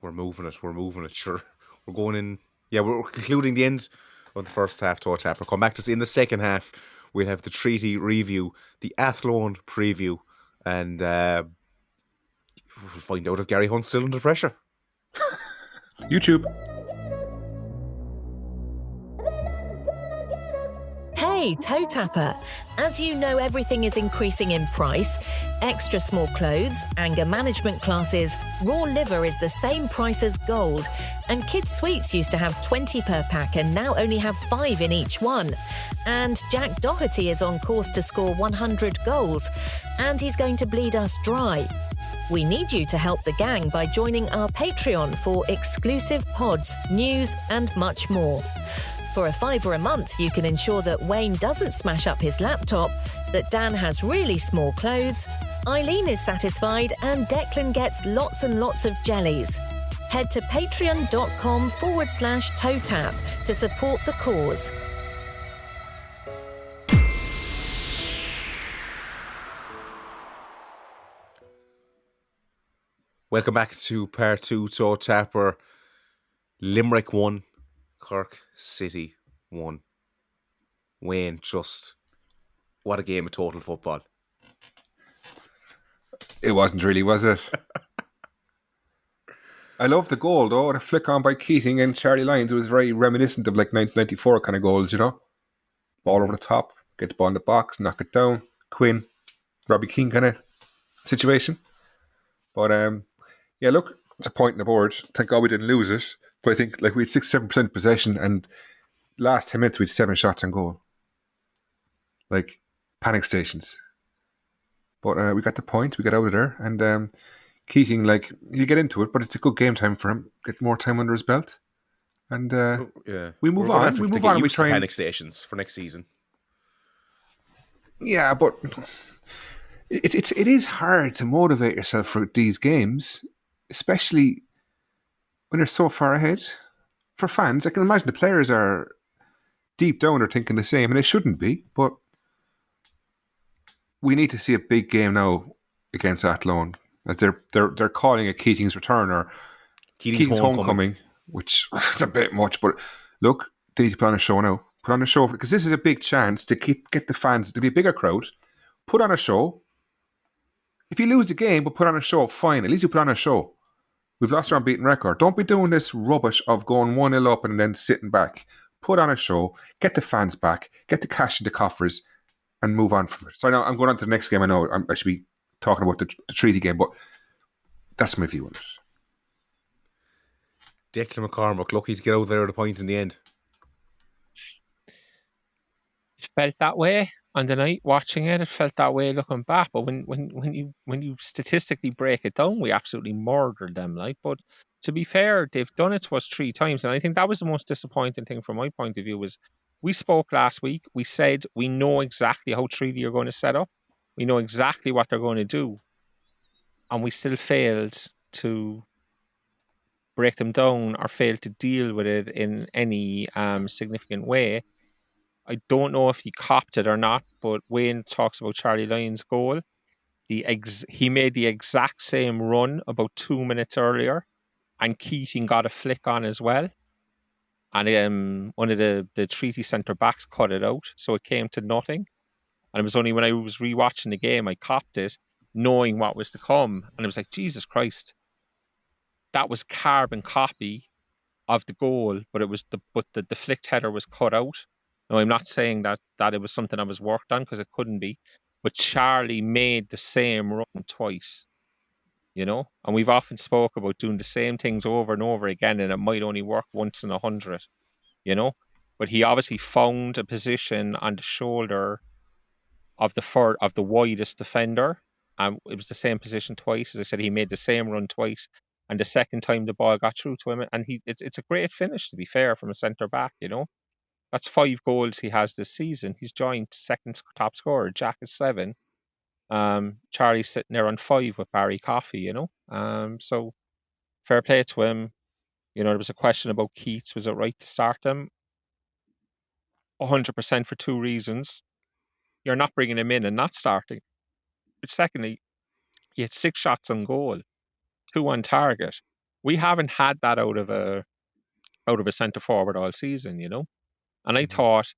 We're moving it, sure. We're going in. Yeah, we're concluding the end of the first half, TOTAP. We'll come back to us in the second half. We'll have the treaty review, the Athlone preview, and we'll find out if Gary Hunt's still under pressure. YouTube. Hey, toe tapper. As you know, everything is increasing in price. Extra small clothes, anger management classes, raw liver is the same price as gold. And kids' sweets used to have 20 per pack and now only have 5 in each one. And Jack Doherty is on course to score 100 goals. And he's going to bleed us dry. We need you to help the gang by joining our Patreon for exclusive pods, news and much more. For $5 a month, you can ensure that Wayne doesn't smash up his laptop, that Dan has really small clothes, Eileen is satisfied, and Declan gets lots and lots of jellies. Head to patreon.com/TOTAP to support the cause. Welcome back to part 2, TOTAP, where Limerick 1, Cork City 1. Wayne, just what a game of total football. It wasn't really, was it? I love the goal, though. The flick on by Keating and Charlie Lyons. It was very reminiscent of like 1994 kind of goals, Ball over the top, get the ball in the box, knock it down. Quinn, Robbie Keane kind of situation. But yeah, look, it's a point on the board. Thank God we didn't lose it. But I think like we had 6-7% possession, and last 10 minutes we had 7 shots on goal. Like panic stations. But we got the point, we got out of there, and Keating, like, he'll get into it, but it's a good game time for him. Get more time under his belt. And we move on. We move on and we try panic stations for next season. Yeah, but it is hard to motivate yourself for these games, especially when you're so far ahead. For fans, I can imagine the players are deep down are thinking the same, and it shouldn't be, but we need to see a big game now against Athlone, as they're calling it Keating's return or Keating's homecoming, which is a bit much. But look, they need to put on a show now. Put on a show, because this is a big chance to get the fans to be a bigger crowd. Put on a show. If you lose the game but put on a show, fine. At least you put on a show. We've lost our unbeaten record. Don't be doing this rubbish of going 1-0 up and then sitting back. Put on a show. Get the fans back. Get the cash in the coffers and move on from it. So now I'm going on to the next game. I know I should be talking about the treaty game, but that's my view on it. Declan McCormack, lucky to get out there at a point in the end. It felt that way on the night watching it. It felt that way looking back. But when you statistically break it down, we absolutely murdered them. But to be fair, they've done it to us 3 times, and I think that was the most disappointing thing from my point of view. Was we spoke last week. We said we know exactly how treaty are going to set up. We know exactly what they're going to do, and we still failed to break them down or failed to deal with it in any significant way. I don't know if he copped it or not, but Wayne talks about Charlie Lyons' goal. He made the exact same run about 2 minutes earlier, and Keating got a flick on as well. And one of the treaty centre backs cut it out, so it came to nothing. And it was only when I was rewatching the game I copped it, knowing what was to come. And I was like, Jesus Christ, that was carbon copy of the goal, but the flicked header was cut out. Now, I'm not saying that it was something that was worked on, because it couldn't be. But Charlie made the same run twice, And we've often spoke about doing the same things over and over again, and it might only work once in 100, But he obviously found a position on the shoulder of the widest defender. It was the same position twice. As I said, he made the same run twice, and the second time the ball got through to him, and it's a great finish, to be fair, from a centre back, That's 5 goals he has this season. He's joint second top scorer. Jack is 7. Charlie's sitting there on 5 with Barry Coffey, So fair play to him. There was a question about Keats. Was it right to start him? 100% for 2 reasons. You're not bringing him in and not starting. But secondly, he had 6 shots on goal, 2 on target. We haven't had that out of a centre forward all season, And I thought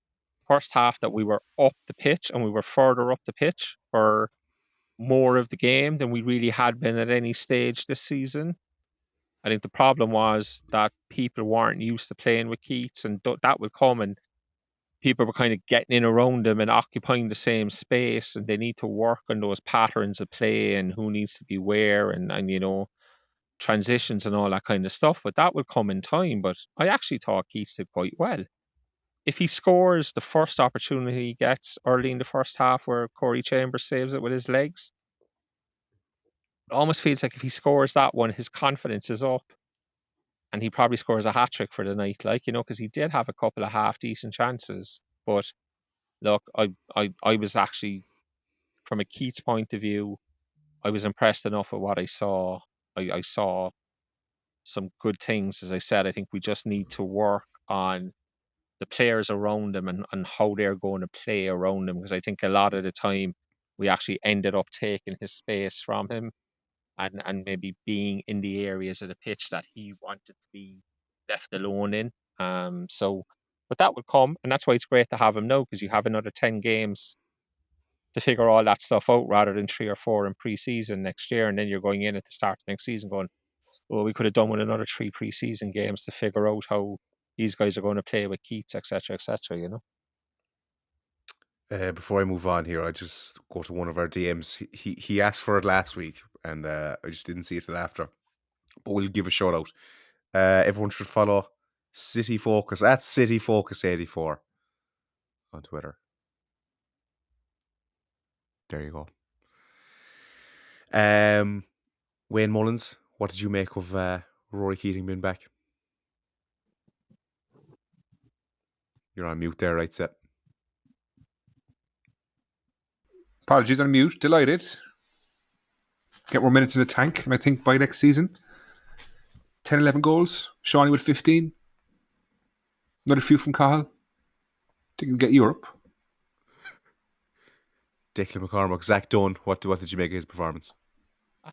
first half that we were up the pitch and we were further up the pitch for more of the game than we really had been at any stage this season. I think the problem was that people weren't used to playing with Keats, and that would come, and people were kind of getting in around him and occupying the same space, and they need to work on those patterns of play and who needs to be where and transitions and all that kind of stuff. But that would come in time. But I actually thought Keats did quite well. If he scores the first opportunity he gets early in the first half where Corey Chambers saves it with his legs, it almost feels like if he scores that one, his confidence is up and he probably scores a hat-trick for the night, because he did have a couple of half-decent chances. But look, I was actually, from a Keats point of view, I was impressed enough with what I saw. I saw some good things. As I said, I think we just need to work on the players around him and how they're going to play around him, because I think a lot of the time we actually ended up taking his space from him and maybe being in the areas of the pitch that he wanted to be left alone in. But that would come, and that's why it's great to have him now, because you have another 10 games to figure all that stuff out rather than 3 or 4 in pre-season next year, and then you're going in at the start of next season going, well, we could have done with another 3 pre-season games to figure out how these guys are going to play with Keats, etc., etc. Before I move on here, I just go to one of our DMs. He asked for it last week, and I just didn't see it till after. But we'll give a shout out. Everyone should follow City Focus at City Focus 84 on Twitter. There you go. Wayne Mullins, what did you make of Rory Keating being back? You're on mute there, right, Set? Apologies, on mute. Delighted. Get more minutes in the tank, and I think by next season, 10, 11 goals. Shawnee with 15. Another few from Cahill. Think we can get Europe. Declan McCormack, Zach Dunn, what did you make of his performance?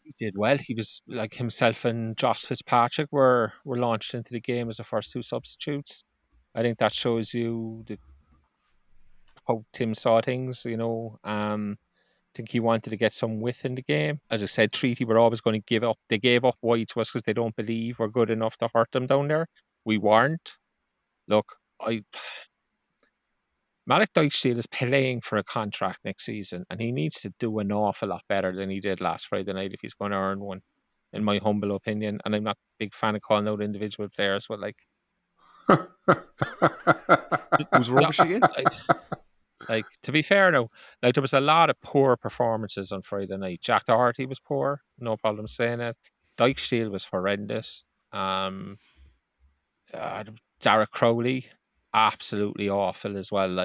He did well. He was like himself and Josh Fitzpatrick were launched into the game as the first 2 substitutes. I think that shows you how Tim saw things, I think he wanted to get some width in the game. As I said, Treaty were always going to give up. They gave up wide to us because they don't believe we're good enough to hurt them down there. We weren't. Look, Malik Dykshield is playing for a contract next season, and he needs to do an awful lot better than he did last Friday night if he's going to earn one, in my humble opinion. And I'm not a big fan of calling out individual players, but who's rubbish again? To be fair now, there was a lot of poor performances on Friday night. Jack Doherty was poor, no problem saying it. Dykshield was horrendous. Derek Crowley, absolutely awful as well,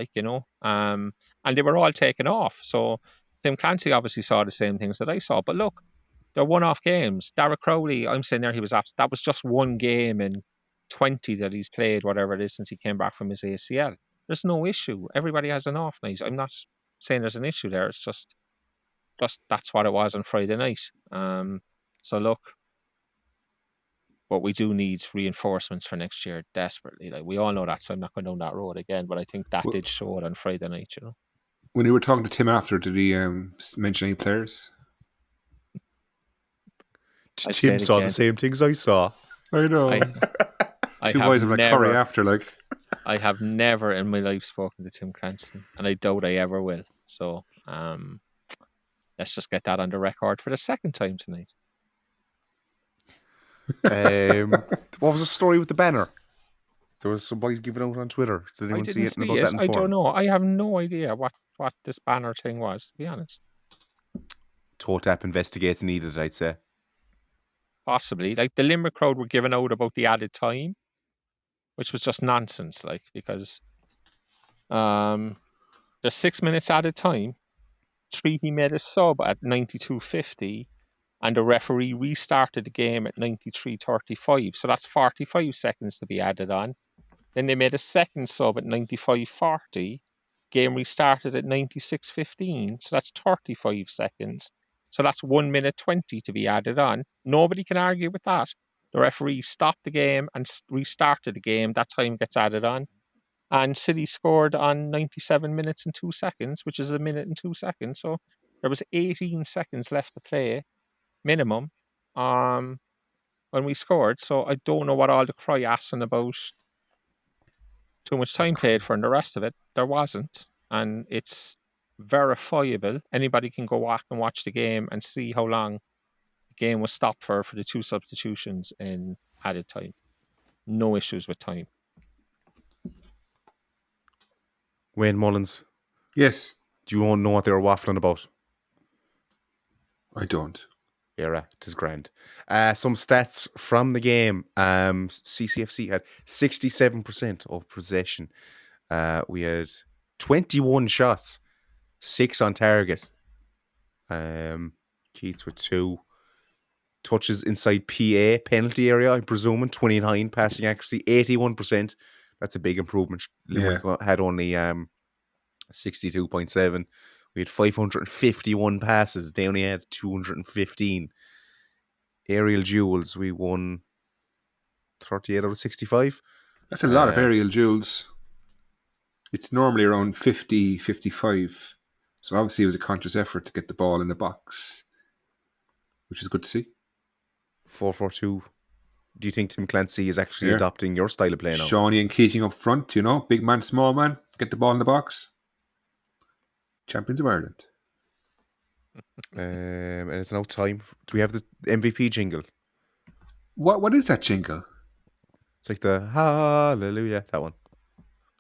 and they were all taken off. So Tim Clancy obviously saw the same things that I saw. But look, they're one-off games. Derek Crowley, I'm saying there that was just one game in 20 that he's played, whatever it is, since he came back from his ACL. There's no issue. Everybody has an off night. I'm not saying there's an issue there. It's just that's what it was on Friday night. So look, but we do need reinforcements for next year desperately. We all know that, so I'm not going down that road again. But I think that did show it on Friday night. When you were talking to Tim after, did he mention any players? Tim saw the same things I saw. I know. Two boys of curry after, I have never in my life spoken to Tim Clancy, and I doubt I ever will. So let's just get that on the record for the second time tonight. What was the story with the banner? There was some boys giving out on Twitter. Did anyone see it? About that in I don't know. I have no idea what this banner thing was, to be honest. TOTAP investigates needed, I'd say. Possibly. The Limerick crowd were giving out about the added time, which was just nonsense, because There's 6 minutes added time. Treaty made a sub at 92.50, and the referee restarted the game at 93.35. So that's 45 seconds to be added on. Then they made a second sub at 95.40. Game restarted at 96.15. So that's 35 seconds. So that's 1 minute 20 to be added on. Nobody can argue with that. The referee stopped the game and restarted the game. That time gets added on. And City scored on 97 minutes and 2 seconds, which is a minute and 2 seconds. So there was 18 seconds left to play, minimum, when we scored. So I don't know what all the cry assing about too much time played for and the rest of it. There wasn't. And it's verifiable. Anybody can go back and watch the game and see how long the game was stopped for the 2 substitutions in added time. No issues with time. Wayne Mullins, Yes. do you know what they were waffling about? I don't. Yeah, it is grand. Some stats from the game. CCFC had 67% of possession. We had 21 shots, 6 on target. Keats with 2 touches inside PA penalty area, I'm presuming. 29 passing accuracy, 81%. That's a big improvement. Limerick had only 62.7. We had 551 passes. They only had 215. Aerial duels, we won 38 out of 65. That's a lot of aerial duels. It's normally around 50, 55. So obviously it was a conscious effort to get the ball in the box, which is good to see. 4-4-2. Do you think Tim Clancy is actually adopting your style of play now? Shawnee and Keating up front, big man, small man, get the ball in the box. Champions of Ireland. And it's now time. Do we have the MVP jingle? What is that jingle? It's like the hallelujah, that one.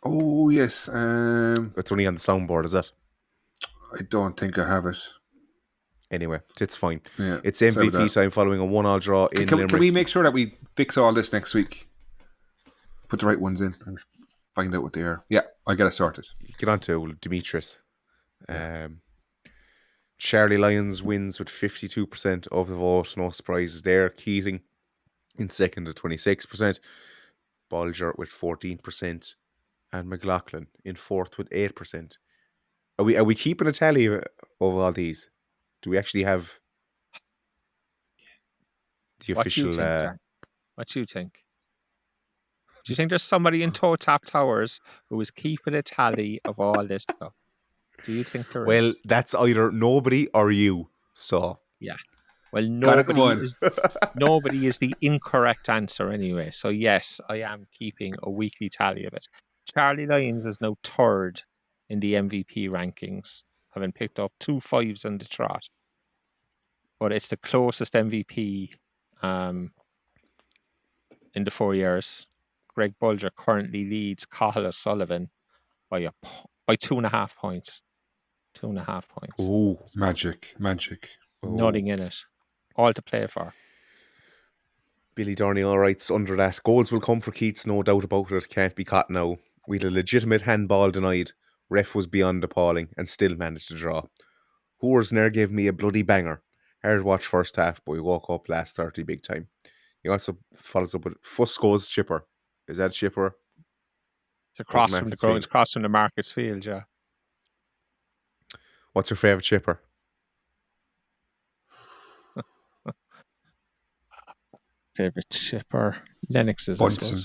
Oh, yes. It's only on the soundboard, is it? I don't think I have it. Anyway, it's fine. Yeah, it's MVP time following a 1-1 draw in Limerick. Can we make sure that we fix all this next week? Put the right ones in and find out what they are. Yeah, I get it sorted. Get on to Demetrius. Charlie Lyons wins with 52% of the vote. No surprises there. Keating in second at 26%. Bolger with 14%. And McLaughlin in fourth with 8%. Are we keeping a tally of all these? Do we actually have the official... What do you think? Do you think there's somebody in TOTAP Towers who is keeping a tally of all this stuff? Do you think there is? Well, that's either nobody or you, so... Yeah. Well, nobody is the incorrect answer anyway. So yes, I am keeping a weekly tally of it. Charlie Lyons is now third in the MVP rankings, having picked up 2 5s on the trot. But it's the closest MVP in the 4 years. Greg Bulger currently leads Cathal O'Sullivan by 2.5 points. 2.5 points. Ooh, magic. Nothing in it. All to play for. Billy Darnell writes under that, goals will come for Keats, no doubt about it. Can't be caught now. We had a legitimate handball denied. Ref was beyond appalling and still managed to draw. Hoors ne'er gave me a bloody banger. Hard watch first half, but we woke up last 30 big time. He also follows up with Fusco's chipper. Is that chipper? It's across from the ground. It's across from the Markets Field, yeah. What's your favourite chipper? Favourite chipper? Lennox's, Bunsen.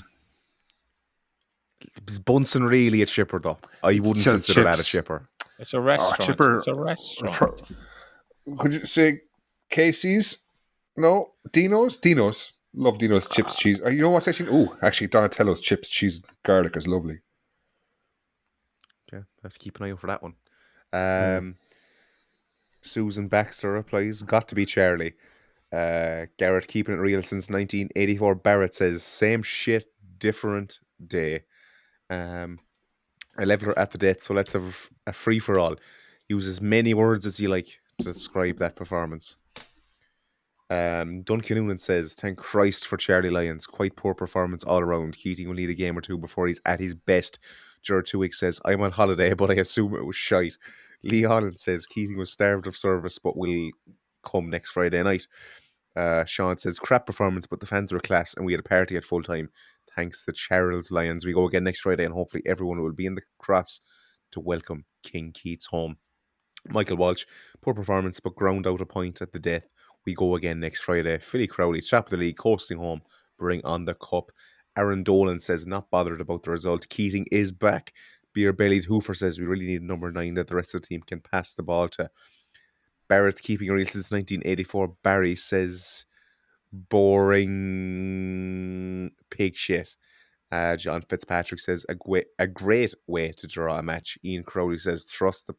Is Bunsen really a chipper, though? I wouldn't consider that a chipper. It's a restaurant. Chipper. It's a restaurant. Could you say Casey's? No? Dino's? Dino's. Love Dino's chips, cheese. You know what's actually Donatello's chips, cheese, garlic is lovely. Okay, I have to keep an eye out for that one. Susan Baxter replies, got to be Charlie. Garrett keeping it real since 1984. Barrett says, same shit, different day. I level her at the death, so let's have a free-for-all. Use as many words as you like to describe that performance. Duncan Noonan says, thank Christ for Charlie Lyons. Quite poor performance all around. Keating will need a game or two before he's at his best. Jared 2 Weeks says, I'm on holiday, but I assume it was shite. Lee Holland says, Keating was starved of service, but will come next Friday night. Sean says, crap performance, but the fans were class and we had a party at full time. Thanks to Charles Lyons. We go again next Friday and hopefully everyone will be in the cross to welcome King Keats home. Michael Walsh, poor performance, but ground out a point at the death. We go again next Friday. Philly Crowley, top of the league, coasting home, bring on the cup. Aaron Dolan says, not bothered about the result. Keating is back. Beer Bellied Hoofer says, we really need a number 9 that the rest of the team can pass the ball to. Barrett keeping it real since 1984. Barry says, boring pig shit. John Fitzpatrick says, a great way to draw a match. Ian Crowley says, trust the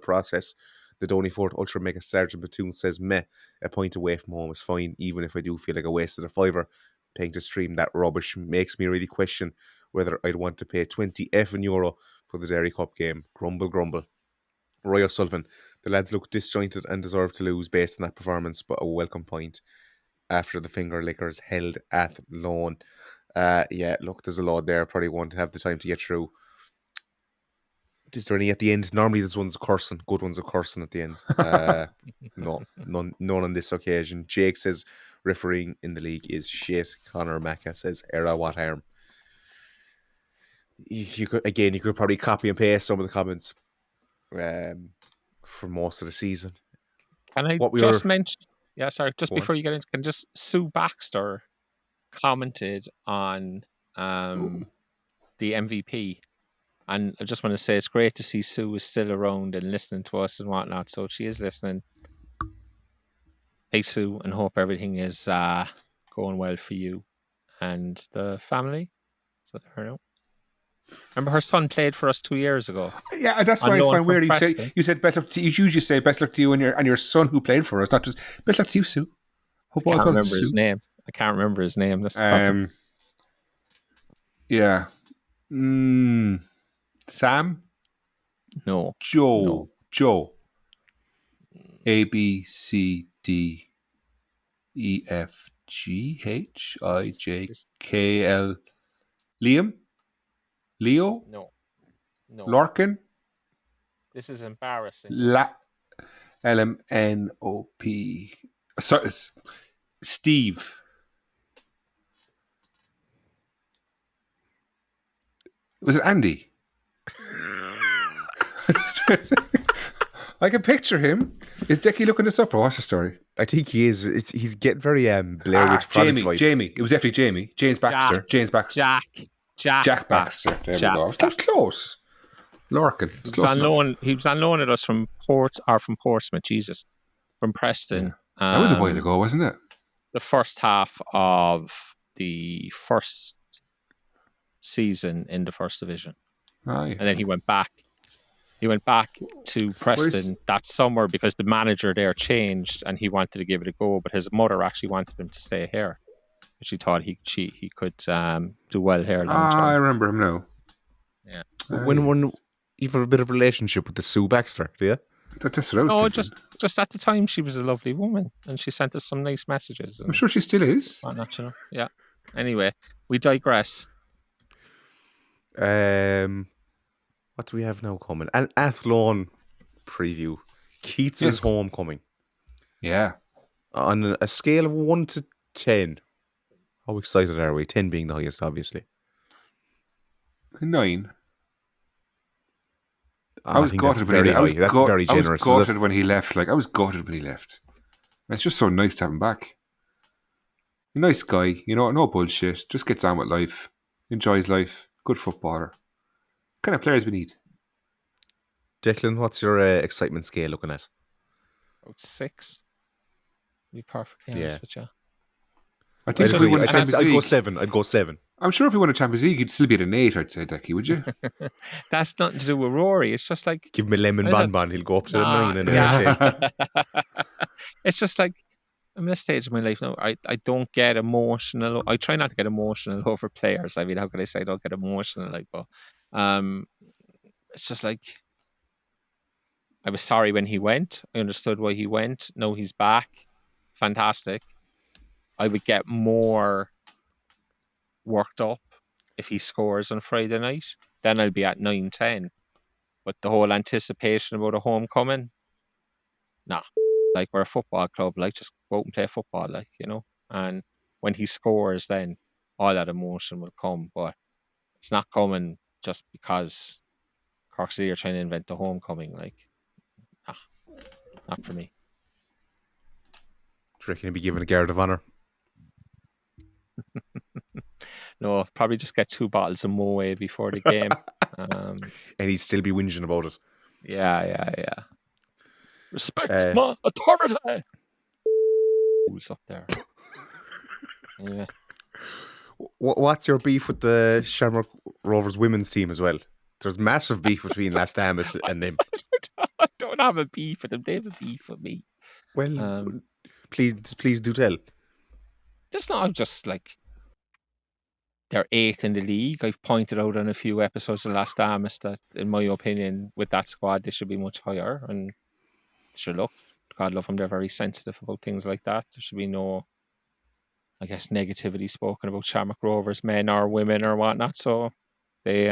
process. The Donny Fort Ultra Mega Sergeant Platoon says, meh, a point away from home is fine, even if I do feel like I wasted a fiver. Paying to stream that rubbish makes me really question whether I'd want to pay 20 effing euro for the Dairy Cup game. Grumble, grumble. Roy O'Sullivan, the lads look disjointed and deserve to lose based on that performance, but a welcome point after the finger lickers held Athlone. Look, there's a lot there. Probably won't have the time to get through. Is there any at the end? Normally there's ones cursing. Good ones are cursing at the end. No, none on this occasion. Jake says refereeing in the league is shit. Connor Macca says era what harm. You could probably copy and paste some of the comments for most of the season. Can I mention? Yeah, sorry. Just before you get into, Sue Baxter commented on the MVP. And I just want to say it's great to see Sue is still around and listening to us and whatnot. So she is listening. Hey, Sue, and hope everything is going well for you and the family. So there we go. Remember her son played for us 2 years ago. Yeah, that's why I find weird. You said best luck to you. You usually say best luck to you and your son who played for us, not just best luck to you, Sue. I can't remember his name. That's yeah. Sam? No. Joe. No. Joe. A B C D E F G H I J K L. Liam? Leo? No. Larkin? This is embarrassing. LMNOP. Sorry, Steve. Was it Andy? I can picture him. Is Decky looking this up or what's the story? I think he is. He's getting very Blair Witch Project vibe. Jamie. It was definitely Jamie. James Baxter. Jack Baxter. There we go. That was close. Larkin. He was on loan at us from Portsmouth. Jesus, from Preston. Yeah. That was a while ago, wasn't it? The first half of the first season in the first division. Oh, yeah. And then he went back. He went back to Preston that summer because the manager there changed and he wanted to give it a go, but his mother actually wanted him to stay here. She thought he could do well here long term. I remember him now. Yeah. When you have a bit of a relationship with the Sue Baxter, do you? That's what I was thinking. just at the time she was a lovely woman and she sent us some nice messages. I'm sure she still is. Yeah. Anyway, we digress. What do we have now coming? An Athlone preview. Keats is homecoming. Yeah. On a scale of 1 to 10, how excited are we? 10 being the highest, obviously. 9. I was gutted when he left. That's very generous. I was gutted when he left. I was gutted when he left. And it's just so nice to have him back. A nice guy, no bullshit. Just gets on with life. Enjoys life. Good footballer. Kind of players we need. Declan, what's your excitement scale looking at? About 6. To be perfectly honest with you. I think if we won the Champions League, I'd go 7. I'm sure if we won a Champions League, you'd still be at an 8, I'd say, Decky, would you? That's nothing to do with Rory. It's just like... Give him a lemon bonbon, he'll go up to a 9 and a 10. It's just like, I'm in a stage of my life now, I don't get emotional. I try not to get emotional over players. I mean, how can I say I don't get emotional? But it's just like, I was sorry when he went. I understood why he went. Now he's back. fantastic. I would get more worked up if he scores on Friday night. Then I'll be at 9-10. But the whole anticipation about a homecoming, nah. Like, we're a football club, like, just go out and play football, like, you know. And when he scores, then all that emotion will come. But it's not coming just because Cork City are trying to invent the homecoming. Like, nah, not for me. Do you reckon he'd be given a guard of honour? No, probably just get 2 bottles of Moe before the game. And he'd still be whinging about it. Yeah. Respect my authority. Who's up there? Anyway. What's your beef with the Shamrock Rovers women's team as well? There's massive beef between Las Damas and them. I don't have a beef with them. They have a beef with me. Well, please do tell. Just not just like they're 8th in the league. I've pointed out on a few episodes of Las Damas that, in my opinion, with that squad, they should be much higher. And sure, look, God love them, they're very sensitive about things like that. There should be no, I guess, negativity spoken about Shamrock Rovers, men or women or whatnot. So they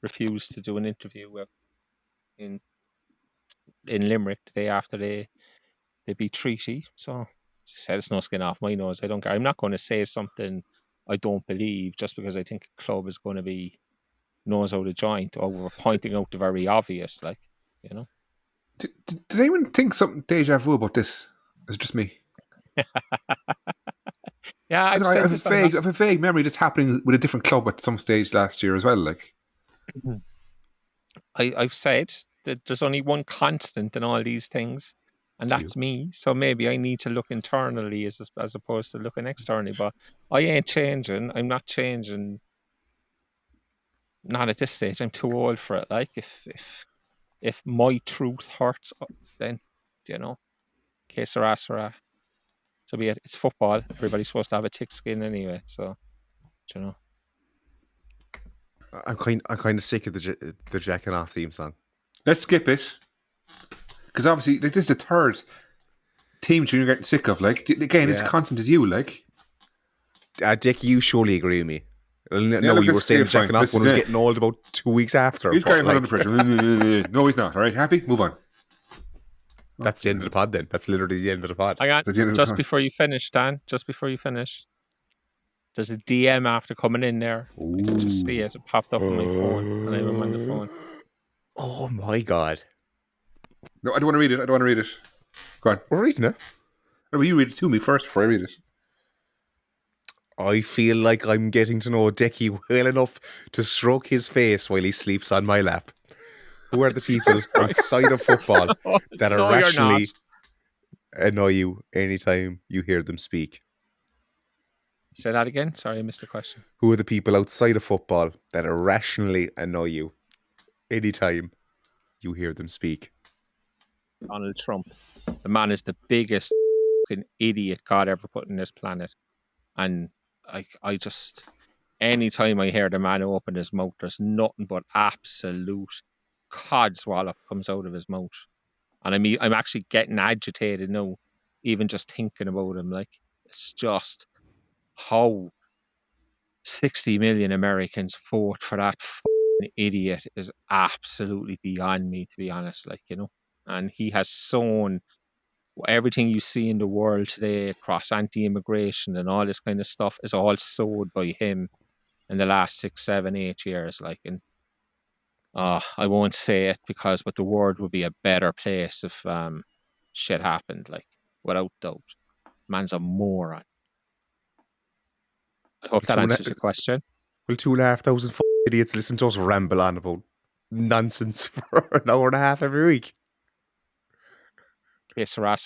refused to do an interview in Limerick the day after they beat Treaty. So she said, it's no skin off my nose. I don't care. I'm not going to say something I don't believe just because I think a club is going to be nose out of joint over pointing out the very obvious, like, you know. Does anyone think something deja vu about this? Is it just me? Yeah, I have a vague memory of this happening with a different club at some stage last year as well. Like, I've said that there's only one constant in all these things, and that's me. So maybe I need to look internally as opposed to looking externally. But I ain't changing. I'm not changing. Not at this stage. I'm too old for it. Like, if my truth hurts, then, you know, que sera, sera. So be it. It's football. Everybody's supposed to have a thick skin anyway. So, you know. I'm kind of sick of the jacking off theme song. Let's skip it, because obviously this is the third theme tune you're getting sick of. Like, again, it's constant as you. Like, Dick, you surely agree with me. No, you were saying jacking off when it was getting old about 2 weeks after. He's carrying under pressure. No, he's not. All right, happy? Move on. That's the end of the pod then. That's literally the end of the pod. Hang on, just before you finish, Dan, there's a DM after coming in there. Ooh. I can just see it. It popped up on my phone, and I'm on the phone. Oh my God. No, I don't want to read it. Go on. We're reading it. Or will you read it to me first before I read it? I feel like I'm getting to know Decky well enough to stroke his face while he sleeps on my lap. Who are the people outside of football that irrationally annoy you anytime you hear them speak? Say that again? Sorry, I missed the question. Who are the people outside of football that irrationally annoy you anytime you hear them speak? Donald Trump. The man is the biggest fucking idiot God ever put on this planet. And I just, anytime I hear the man open his mouth, there's nothing but absolute codswallop comes out of his mouth. And I'm actually getting agitated now, even just thinking about him. Like, it's just how 60 million Americans vote for that idiot is absolutely beyond me, to be honest. Like, you know, and he has sown everything you see in the world today across anti-immigration and all this kind of stuff is all sowed by him in the last 6, 7, 8 years. Like, and I won't say it but the world would be a better place if shit happened, like, without doubt. Man's a moron. I hope that answers your question. Will 2,500 idiots listen to us ramble on about nonsense for an hour and a half every week? Okay, Sarah.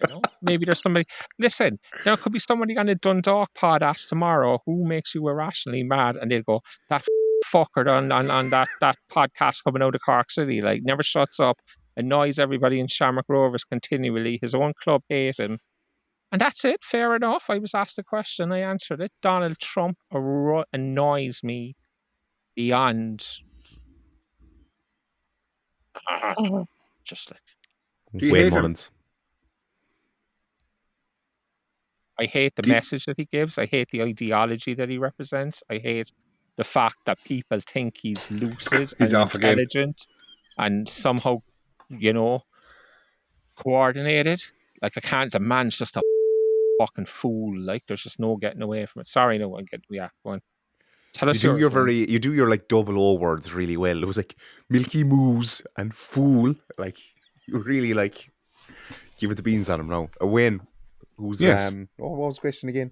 You know, maybe there's somebody. Listen, there could be somebody on the Dundalk pod ask tomorrow who makes you irrationally mad, and they'll go, that fucker on that podcast coming out of Cork City, like, never shuts up, annoys everybody in Shamrock Rovers continually. His own club hate him. And that's it. Fair enough. I was asked a question. I answered it. Donald Trump annoys me beyond. Just like. Wayne Mullins. I hate the message that he gives. I hate the ideology that he represents. I hate the fact that people think he's lucid He's and off again. intelligent and somehow, coordinated. Like, I can't. The man's just a fucking fool. Like, there's just no getting away from it. Sorry, no one get. Yeah, go on. Tell us yours. You do your like double O words really well. It was like Milky Moose and Fool. Like, you really like give it the beans on him now. Wayne, who's what was the question again?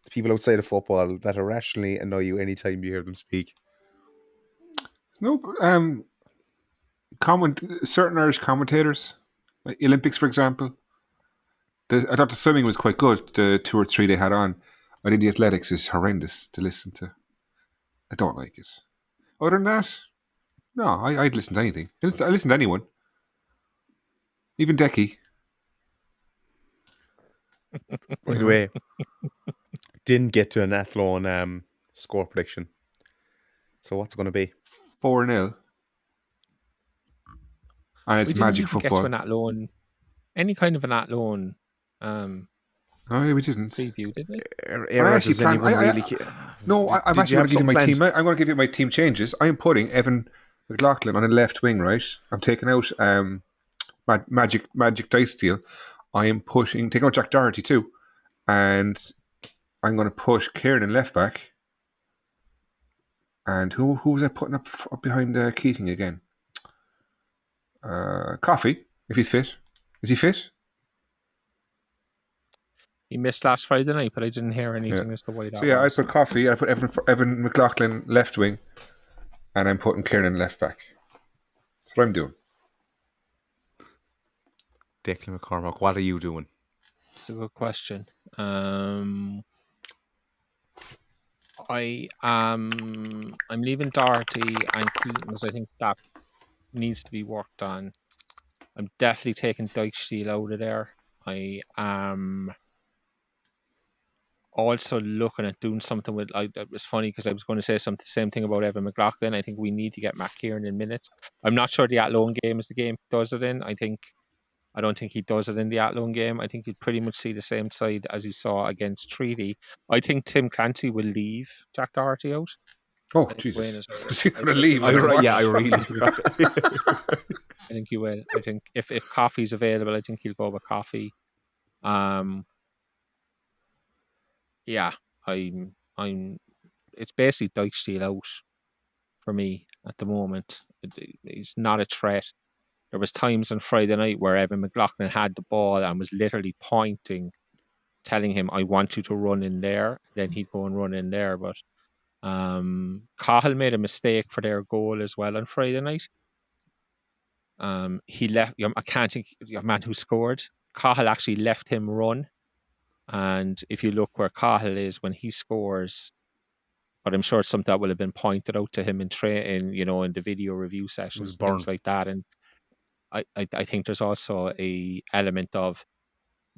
The people outside of football that irrationally annoy you anytime you hear them speak. No, certain Irish commentators, like Olympics, for example. I thought the swimming was quite good. The 2 or 3 they had on. I think the athletics is horrendous to listen to. I don't like it. Other than that, no, I'd listen to anything. I listen to anyone, even Decky. By the way, didn't get to an Athlone score prediction. So what's it going to be? 4-0. And it's magic football. Get to an Athlone, any kind of an Athlone. We didn't. Preview, did we? I'm actually going to give you my team. I'm going to give you my team changes. I'm putting Evan McLaughlin on the left wing, right? I'm taking out Magic Dice Steel. I am taking out Jack Doherty too, and I'm going to push Kieran in left back. And who was I putting up behind Keating again? Coffee, if he's fit. Is he fit? He missed last Friday night, but I didn't hear anything as to why that. So I put Coffee. I put Evan McLaughlin left wing, and I'm putting Kieran left back. That's what I'm doing. Declan McCormack, what are you doing? It's a good question. I'm leaving Doherty and Keating because I think that needs to be worked on. I'm definitely taking Dyke out of there. I am also looking at doing something with. It was funny because I was going to say the same thing about Evan McLaughlin. I think we need to get Matt Kieran in minutes. I'm not sure the Athlone game is the game he does it in. I don't think he does it in the Athlone game. I think he'd pretty much see the same side as he saw against Treaty. I think Tim Clancy will leave Jack Doherty out. Oh, Jesus. Is he going to leave? I really. I think he will. I think if Coffee's available, I think he'll go with Coffee. Yeah, I'm. It's basically Dyke out for me at the moment. He's not a threat. There was times on Friday night where Evan McLaughlin had the ball and was literally pointing, telling him, "I want you to run in there." Then he'd go and run in there. But Cahill made a mistake for their goal as well on Friday night. He left. I can't think the man who scored. Cahill actually left him run. And if you look where Cahill is when he scores, but I'm sure it's something that will have been pointed out to him in the video review sessions, things like that. And I think there's also a element of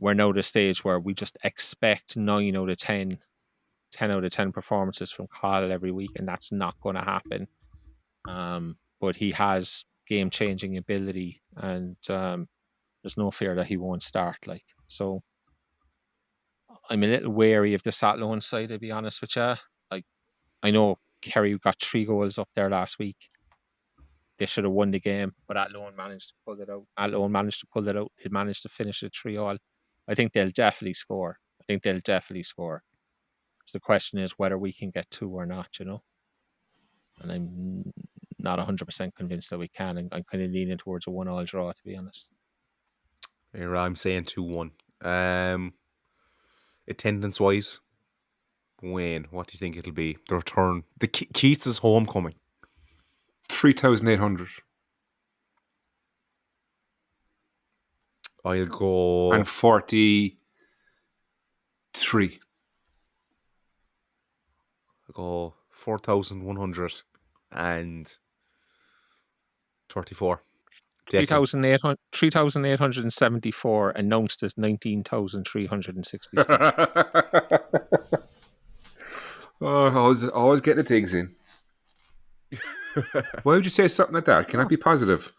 we're now at a stage where we just expect 9 out of 10 out of 10 performances from Cahill every week, and that's not going to happen. But he has game-changing ability, and there's no fear that he won't start. So. I'm a little wary of this Athlone side, to be honest with you. I know Kerry got 3 goals up there last week. They should have won the game, but Athlone managed to pull it out. He managed to finish it 3-3. I think they'll definitely score. So the question is whether we can get 2 or not, And I'm not 100% convinced that we can. And I'm kind of leaning towards a 1-1 draw, to be honest. Here I'm saying 2-1. Attendance-wise, Wayne, what do you think it'll be? The return, the Keats' homecoming. 3,800. I'll go... And 43. I'll go 4,134. 3,874 announced as 19,366. Always getting the things in. Why would you say something like that? Can I be positive?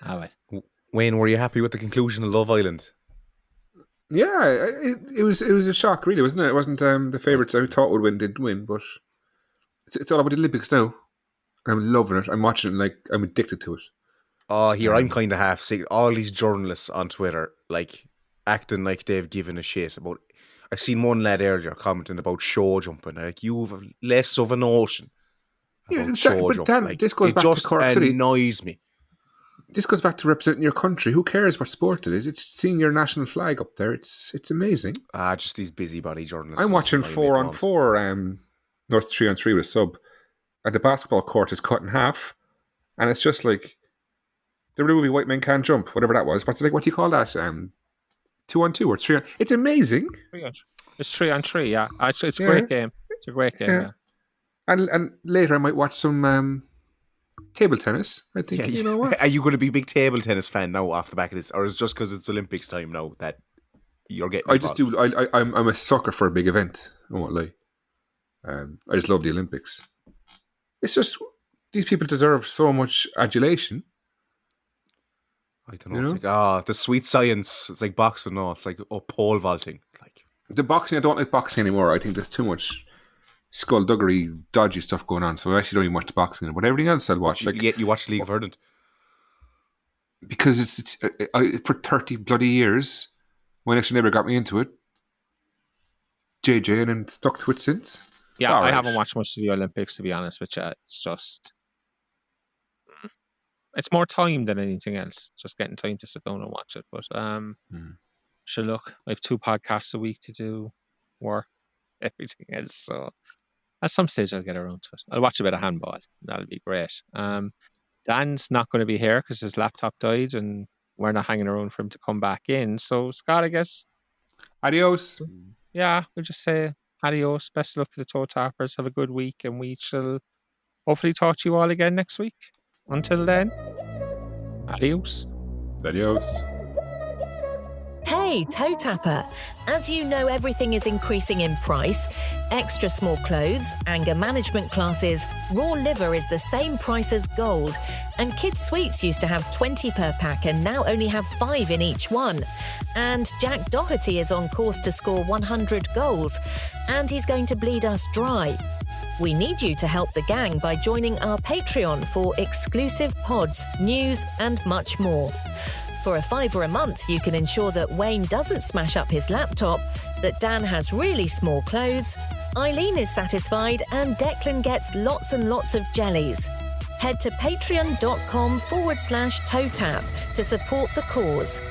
All right. Wayne, were you happy with the conclusion of Love Island? Yeah, it was a shock, really, wasn't it? It wasn't the favourites I thought would win didn't win, but it's all about the Olympics now. I'm loving it. I'm watching it like I'm addicted to it. Oh, I'm kind of half sick. All these journalists on Twitter, like, acting like they've given a shit about... I seen one lad earlier commenting about show jumping. Like, you've less of a notion about show jumping. Dan, like, this goes back to Cork City. It annoys me. This goes back to representing your country. Who cares what sport it is? It's seeing your national flag up there. It's amazing. Just these busybody journalists. I'm watching 4-on-4, no, it's 3-on-3 with a sub. And the basketball court is cut in half. And it's just like the movie White Men Can't Jump, whatever that was. But what do you call that? 2-on-2 or 3-on... It's amazing. It's 3-on-3, yeah. It's a great game. It's a great game, yeah. And later I might watch some table tennis. I think, you know what? Are you going to be a big table tennis fan now off the back of this? Or is it just because it's Olympics time now that you're getting involved? I'm a sucker for a big event. I won't lie. I just love the Olympics. It's just, these people deserve so much adulation. I don't know. It's like, the sweet science. It's like boxing. No, it's like pole vaulting. Like the boxing, I don't like boxing anymore. I think there's too much skullduggery, dodgy stuff going on. So I actually don't even watch the boxing. But everything else I'll watch. Like, you watch League of Ireland because it's for 30 bloody years. My next neighbour got me into it. JJ, and then stuck to it since. Yeah, I haven't watched much of the Olympics, to be honest with you. It's just... It's more time than anything else. Just getting time to sit down and watch it. But sure, look, I have 2 podcasts a week to do, work, everything else. So at some stage I'll get around to it. I'll watch a bit of handball. That'll be great. Dan's not going to be here because his laptop died and we're not hanging around for him to come back in. So Scott, I guess. Adios. Yeah, we'll just say adios. Best of luck to the Toe Tappers. Have a good week and we shall hopefully talk to you all again next week. Until then, adios. Adios. Hey, Toe Tapper! As you know, everything is increasing in price. Extra small clothes, anger management classes, raw liver is the same price as gold. And kids' sweets used to have 20 per pack and now only have 5 in each one. And Jack Doherty is on course to score 100 goals. And he's going to bleed us dry. We need you to help the gang by joining our Patreon for exclusive pods, news and much more. For $5 a month, you can ensure that Wayne doesn't smash up his laptop, that Dan has really small clothes, Eileen is satisfied and Declan gets lots and lots of jellies. Head to patreon.com/TOTAP to support the cause.